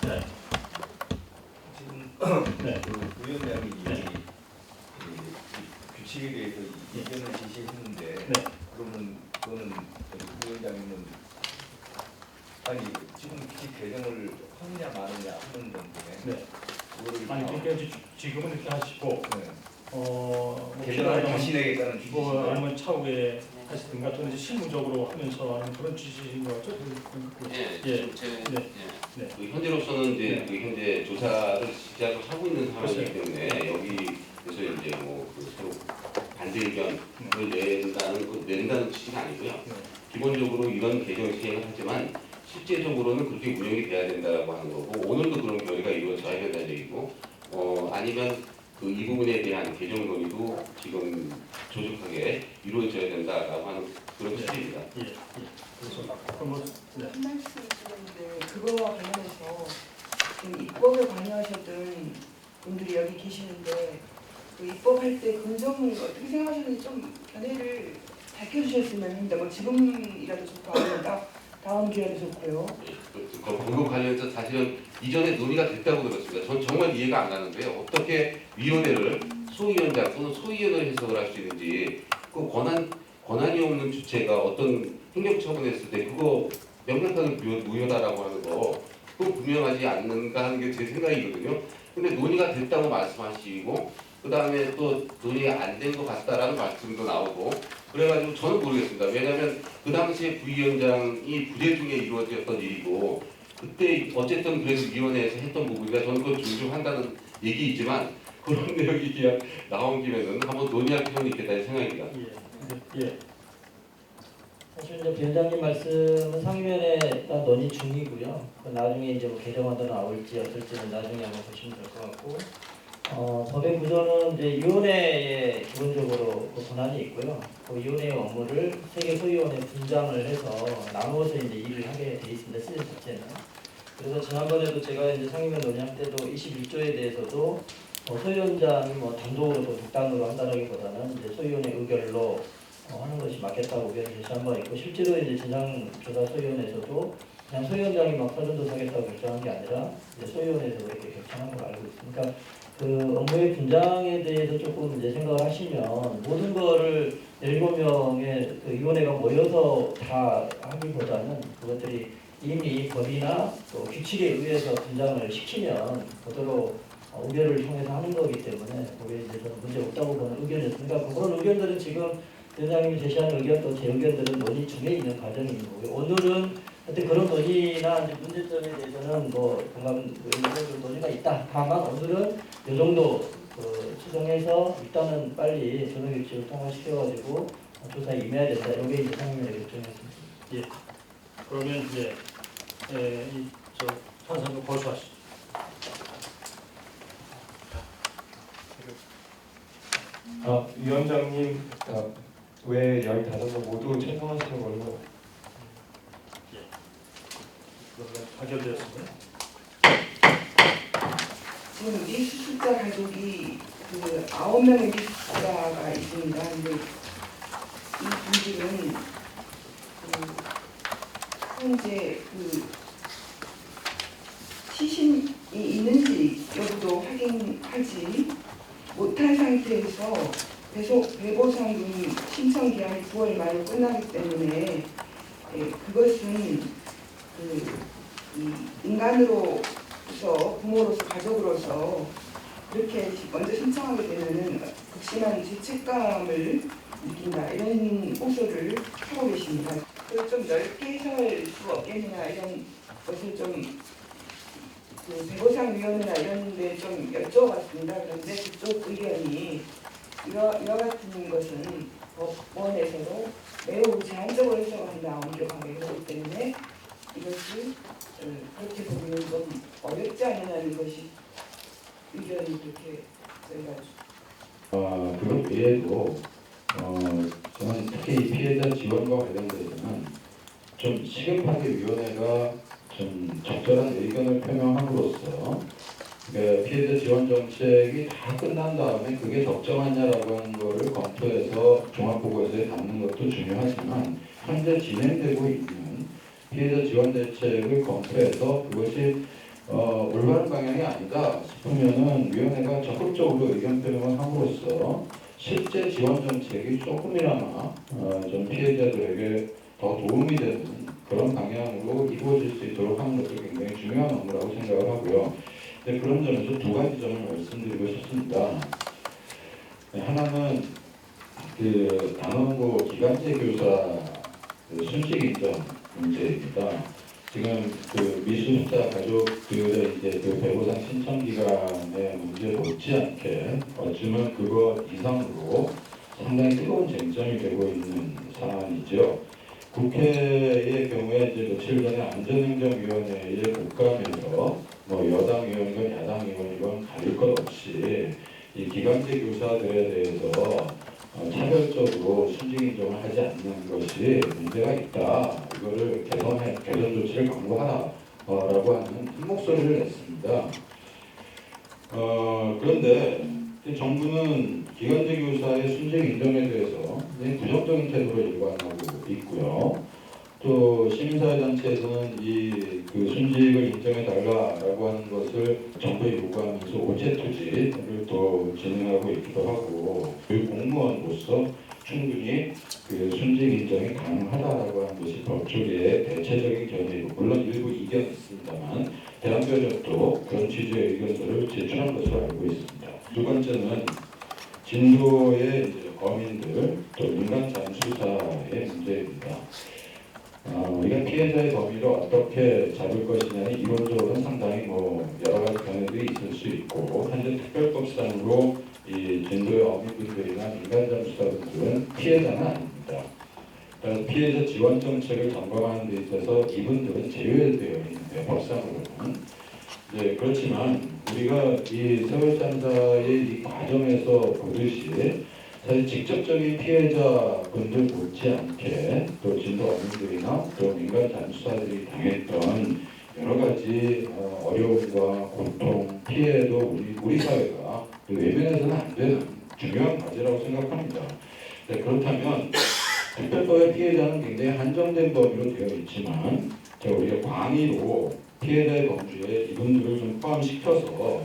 네. 지금 네. 위원장이 네. 규칙에 대해서 의견을 제시했는데 네. 그러면 그거는 위원장님은 아니 지금 규칙 개정을 하느냐 마느냐 하는 건데 네. 그거를 아니 그러니까 지금은 이렇게 하시고 네. 뭐 개정을 다시 내겠다는 뭐 취지인가요? 아니면 차후에 하시든가 또는 이제 실무적으로 하면서 하는 그런 취지인 것 같죠? 예. 네. 현재로서는 이제 현재 조사를 시작을 하고 있는 상황이기 때문에 여기에서 이제 서로 반대 의견을 낸다는 취지가 아니고요. 네. 기본적으로 이런 개정 시행을 하지만 실제적으로는 그렇게 운영이 돼야 된다라고 하는 거고 오늘도 그런 결의가 이루어져야 된다는 얘기고 아니면 이 부분에 대한 개정 논의도 지금 조직하게 이루어져야 된다라고 하는 그런 취지입니다. 예. 그래서 그럼 네. 한 말씀 드렸는데 그거와 관련해서 지금 입법에 관여하셨던 분들이 여기 계시는데 그 입법할 때 긍정을 어떻게 생각하셨는지 좀 견해를 밝혀주셨으면 합니다. 뭐 지금이라도 좋고 아니면 다음 기회도 좋고요. 방금 관련해서 사실은 이전에 논의가 됐다고 들었습니다. 전 정말 이해가 안 가는데요. 어떻게 위원회를 소위원장 또는 소위원을 해석을 할 수 있는지 그 권한이 없는 주체가 어떤 행정처분을 했을 때 그거 명백하게 무효다라고 하는 거 그거 분명하지 않는가 하는 게 제 생각이거든요. 근데 논의가 됐다고 말씀하시고 그 다음에 또 논의가 안 된 것 같다라는 말씀도 나오고 그래가지고 저는 모르겠습니다. 왜냐하면 그 당시에 부위원장이 부재 중에 이루어졌던 일이고 그때 어쨌든 그래서 위원회에서 했던 부분이라 저는 그걸 존중한다는 얘기이지만 그런 내용이 그냥 나온 김에는 한번 논의할 필요는 있겠다는 생각입니다. 예. 사실 이제 위원장님 말씀은 상임위원회 논의 중이고요. 나중에 이제 뭐 개정안도 나올지 어떨지는 나중에 한번 보시면 될 것 같고. 법의 구조는 이제 위원회에 기본적으로 그 권한이 있고요. 그 위원회의 업무를 세 개 소위원회 분장을 해서 나누어서 이제 일을 하게 돼 있습니다. 시즌 자체는. 그래서 지난번에도 제가 이제 상임위원 논의할 때도 21조에 대해서도 소위원장이 뭐 단독으로 또 독단으로 한다라기보다는 이제 소위원의 의결로 하는 것이 맞겠다고 의견을 제시한 바 있고, 실제로 이제 진상조사소위원회에서도 그냥 소위원장이 막 사전조사하겠다고 결정한 게 아니라 이제 소위원회에서 이렇게 결정한 걸 알고 있습니다. 그러니까 그 업무의 분장에 대해서 조금 이제 생각을 하시면 모든 거를 7명의 그 위원회가 모여서 다 하기보다는 그것들이 이미 법이나 또 규칙에 의해서 분장을 시키면 그대로 의결을 통해서 하는 거기 때문에 거기에 대해서는 문제 없다고 보는 의견이었습니다. 그런 의견들은 지금 위원장님이 제시한 의견 또 제 의견들은 논의 중에 있는 과정인 거고요. 오늘은 하여튼 그런 논의나 이제 문제점에 대해서는 뭐 공감 논의가 있다. 다만 오늘은 이 정도 추정해서 일단은 빨리 전원규칙을 통과시켜가지고 조사에 임해야 된다. 이게 이제 상임위의 결정이었습니다. 예. 그러면 이제 저 탄산을 거수하시죠. 위원장님 왜 15명 모두 찬성하시는 걸로? 그러면 가결되었습니다. 지금 미수습자 가족이 그 9명의 미수습자가 있습니다. 근데 이 분들은 그 현재 그 시신이 있는지 여부도 확인하지 못한 상태에서 배보상금 신청 기한이 9월 말로 끝나기 때문에 그것은 이 인간으로서 부모로서 가족으로서 그렇게 먼저 신청하게 되면은 극심한 죄책감을 느낀다 이런 호소를 하고 계십니다. 그걸 좀 넓게 해석할 수 없겠느냐 이런 것을 좀 그 배보상위원회나 이런 데 좀 여쭤봤습니다. 그런데 그쪽 의견이 이와 같은 것은 법원에서도 매우 제한적으로 해석한다 엄격하게 그렇기 때문에 이것을 그렇게 보면 좀 어렵지 않느냐는 것이 의견이 그렇게 저희가 그 외에도 저는 특히 피해자 지원과 관련돼서는 좀 시급하게 위원회가 좀 적절한 의견을 표명함으로써 그러니까 피해자 지원 정책이 다 끝난 다음에 그게 적정하냐라고 하는 거를 검토해서 종합보고서에 담는 것도 중요하지만 현재 진행되고 있는 피해자 지원 대책을 검토해서 그것이 올바른 방향이 아니다 싶으면은 위원회가 적극적으로 의견 표명을 함으로써 실제 지원 정책이 조금이나마 좀 피해자들에게 더 도움이 되는 그런 방향으로 이루어질 수 있도록 하는 것도 굉장히 중요한 업무라고 생각을 하고요. 네, 그런 점에서 두 가지 점을 말씀드리고 싶습니다. 네, 하나는 그 단원고 기간제 교사 순직 인정 문제입니다. 지금 그 미수습자 가족들의 이제 그 배보상 신청 기간의 문제 못지않게 어쩌면 그거 이상으로 상당히 뜨거운 쟁점이 되고 있는 상황이죠. 국회의 경우에 이제 며칠 전에 안전행정위원회에 국감에서 뭐 여당 의원이건 야당 의원이건 가릴 것 없이 이 기간제 교사들에 대해서 차별적으로 순직 인정을 하지 않는 것이 문제가 있다. 이거를 개선 조치를 강구하라라고 하는 큰 목소리를 냈습니다. 그런데 정부는 기간제 교사의 순직 인정에 대해서 부정적인 태도로 일관하고 있고요. 또 시민사회단체에서는 그 순직을 인정해달라라고 하는 것을 정부에 요구하면서 오체투지를 또 진행하고 있기도 하고 공무원으로서 충분히 그 순직 인정이 가능하다라고 하는 것이 법조계의 대체적인 견해이고 물론 일부 이견이 있습니다만 대한변협도 그런 취지의 의견서를 제출한 것으로 알고 있습니다. 두 번째는 진도의 이제 범인들 또 민간 잠수사의 문제입니다. 우리가 피해자의 범위를 어떻게 잡을 것이냐는 이론적으로는 상당히 여러 가지 견해들이 있을 수 있고 현재 특별법상으로 이 진도의 어민분들이나 민간 잠수사분들은 피해자는 아닙니다. 그래서 피해자 지원 정책을 점검하는 데 있어서 이분들은 제외되어 있는데 법상으로는 그렇지만 우리가 이 세월참사의 이 과정에서 보듯이 사실 직접적인 피해자분들 못지않게 또 진도 어민들이나 또 민간 잠수사들이 당했던 여러 가지 어려움과 고통, 피해도 우리 사회가 외면해서는 안 되는 중요한 과제라고 생각합니다. 네, 그렇다면 특별법의 피해자는 굉장히 한정된 범위로 되어 있지만 우리가 광의로 피해자의 범주에 이분들을 좀 포함시켜서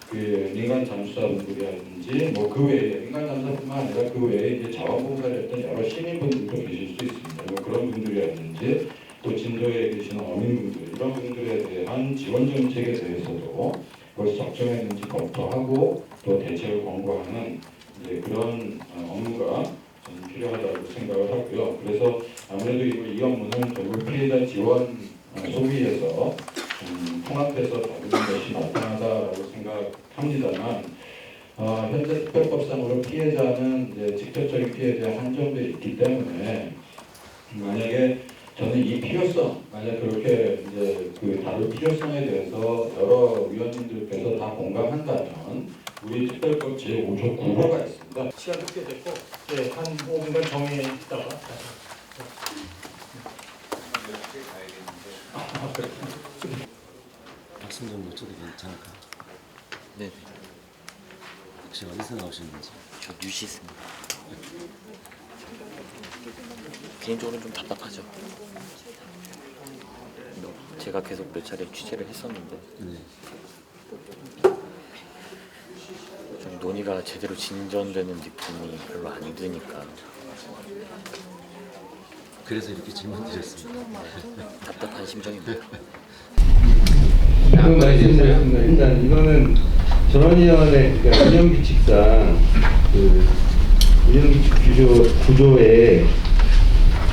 그 민간 잠수사분들이라든지 뭐 그 외에 민간 잠수사뿐만 아니라 그 외에 이제 자원봉사를 했던 여러 시민분들도 계실 수 있습니다. 뭐 그런 분들이라든지 또 진도에 계시는 어민분들 이런 분들에 대한 지원 정책에 대해서도 그것이 적정했는지 검토하고 또 대책을 권고하는 이제 그런 업무가 저는 필요하다고 생각을 하고요. 그래서 아무래도 이 업무는 결국 피해자 지원 소위에서 통합해서 다루는 것이 마땅하다라고 생각합니다만 현재 특별법상으로 피해자는 이제 직접적인 피해자에 한정돼 있기 때문에 만약에 저는 이 필요성, 만약 그렇게 이제 그 다룰 필요성에 대해서 여러 위원님들께서 다 공감한다면 우리 특별법 제5조 9호가 있습니다. 시간도 꽤 됐고 한 5분간 정리해 있다가 말씀 좀 여쭤도 괜찮을까? 네. 혹시 어디서 나오셨는지? 저 뉴시스입니다. 개인적으로 좀 답답하죠. 제가 계속 몇 차례 취재를 했었는데 좀 논의가 제대로 진전되는 느낌이 별로 안 드니까 그래서 이렇게 질문 드렸습니다. 답답한 심정입니다. 그 말씀드렸습니다. 일단 이거는 전원위원회 그러니까 운영규칙상 그 운영규칙 구조에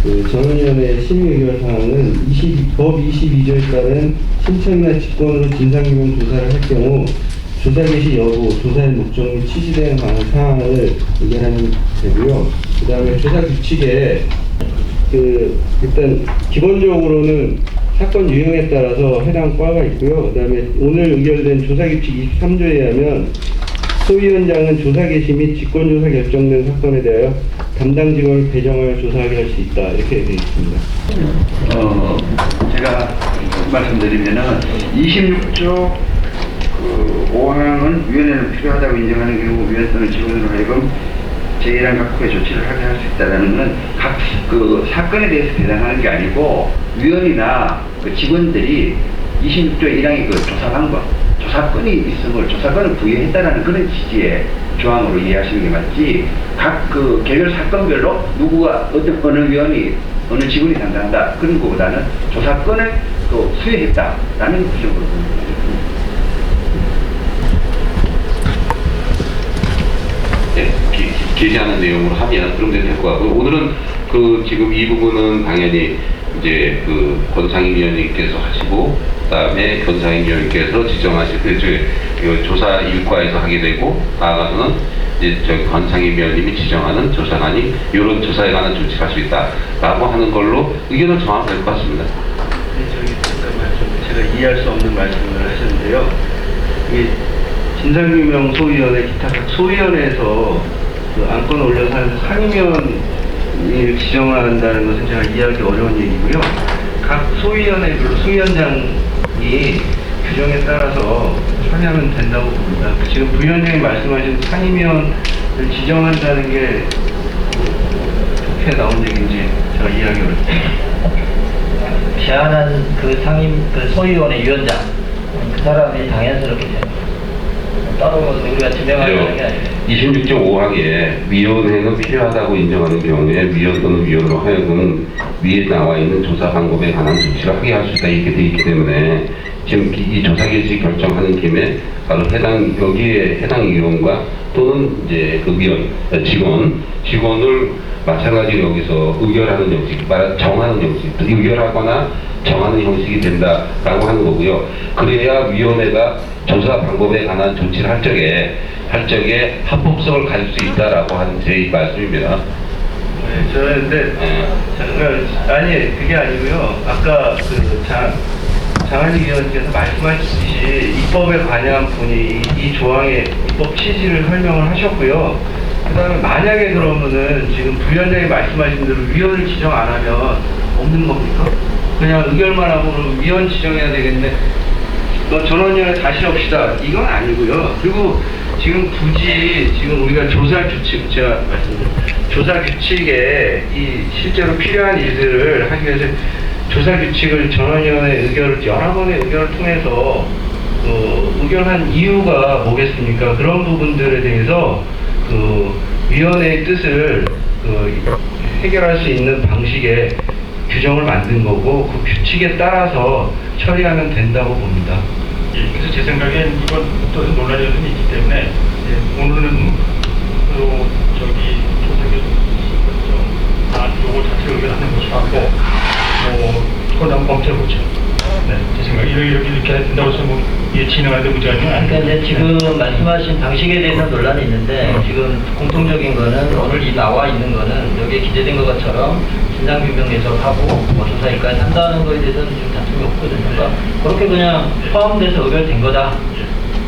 그 전원위원회 심의 의결 사항은 법 22조에 따른 신청이나 직권으로 진상규명 조사를 할 경우 조사 개시 여부, 조사의 목적 및 취지되는 사항을 의결하면 되고요. 그 다음에 조사 규칙에 그 일단 기본적으로는 사건 유형에 따라서 해당 과가 있고요. 그 다음에 오늘 의결된 조사규칙 23조에 의하면 소위원장은 조사 개시 및 직권조사 결정된 사건에 대하여 담당 직원을 배정하여 조사하게 할 수 있다. 이렇게 되어 있습니다. 제가 말씀드리면은 26조 그 5항은 위원회는 필요하다고 인정하는 경우 위원 또는 직원으로 하여금 제1항 각 후에 조치를 하게 할 수 있다는 것은 각 그 사건에 대해서 배당하는 게 아니고 위원이나 그 직원들이 26조 1항의 그 조사 방법, 조사권이 있음을 조사권을 부여했다라는 그런 취지의 조항으로 이해하시는 게 맞지, 각 그 개별 사건별로 누구가 어느 위원이 어느 직원이 담당한다 그런 것보다는 조사권을 그 수여했다라는 구조로 길지 않은 내용으로 하면 그럼 될 것 같고, 오늘은 그 지금 이 부분은 당연히 이제 그 권상임 위원님께서 하시고, 그다음에 권상임 위원님께서 지정하실 그 조사 일과에서 하게 되고, 나아가서는 이제 저기 권상임 위원님이 지정하는 조사관이 이런 조사에 관한 조치를 할 수 있다라고 하는 걸로 의견을 정하면 될 것 같습니다. 네, 저기 잠깐만 좀 제가 이해할 수 없는 말씀을 하셨는데요. 이게 진상규명 소위원회 기타 각 소위원회에서 그 안건을 올려서 하는 상임위원을 지정한다는 것은 제가 이해하기 어려운 얘기고요. 각 소위원회별로 소위원장이 규정에 따라서 처리하면 된다고 봅니다. 지금 부위원장이 말씀하신 상임위원을 지정한다는 게 좋게 나온 얘기인지 제가 이해하기 어렵습니다. 제안한 그 그 소위원회 위원장 그 사람이 당연스럽게 따로 우리가 지명하는 게 아니에요. 26조 5항에 위원회는 필요하다고 인정하는 경우에 위원 또는 위원으로 하여금 위에 나와 있는 조사 방법에 관한 조치를 하게 할 수 있다 이렇게 되어 있기 때문에 지금 이 조사 개시 결정하는 김에 바로 여기에 해당 위원과 또는 이제 그 위원 직원을 마찬가지로 여기서 의결하는 형식, 정하는 형식, 의결하거나 정하는 형식이 된다라고 하는 거고요. 그래야 위원회가 조사 방법에 관한 조치를 할 적에 합법성을 가질 수 있다라고 하는 제 말씀입니다. 네, 저는 근데 아니 그게 아니고요. 아까 그 장한희 위원께서 말씀하셨듯이 입법에 관여한 분이 이 조항의 입법 취지를 설명을 하셨고요. 그다음에 만약에 그러면은 지금 부위원장이 말씀하신 대로 위원을 지정 안 하면 없는 겁니까? 그냥 의결만 하고 위원 지정해야 되겠는데 전원위원회 다시 합시다 이건 아니고요. 그리고 지금 굳이 지금 우리가 조사 규칙, 제가 말씀드린 조사 규칙에 이 실제로 필요한 일들을 하기 위해서 조사 규칙을 전원위원회 의결을 여러 번의 의결을 통해서 의결한 이유가 뭐겠습니까? 그런 부분들에 대해서 위원회의 뜻을 해결할 수 있는 방식의 규정을 만든 거고 그 규칙에 따라서 처리하면 된다고 봅니다. 예, 그래서 제 생각엔 이건 또 논란이 좀 있기 때문에 오늘은 저기 요거 자체 의견하는 것이 같고 그건 한번 검토해보죠. 네, 제 생각에 이렇게 된다고 해서 진행하는데 문제가 있는 건 그러니까 이제 지금 말씀하신 방식에 대해서는 논란이 있는데 지금 공통적인 거는 오늘 이 나와 있는 거는 여기에 기재된 것처럼 진상규명 예속하고 조사일까지 한다는 거에 대해서는 지금 다툼이 없거든요. 그러니까 그렇게 그냥 포함돼서 의결된 거다.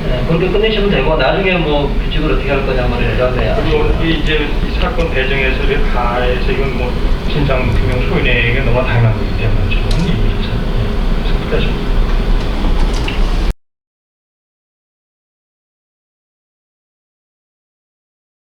네, 그렇게 끝내시면 되고 나중에 뭐 규칙을 어떻게 할 거냐 말을 그다음에 그리고 이제 이 사건 배정에서 가해서 이건 진상규명 소인에게 너무 당연한 거기 때문에 좋은 일이죠. 그래서 끝까지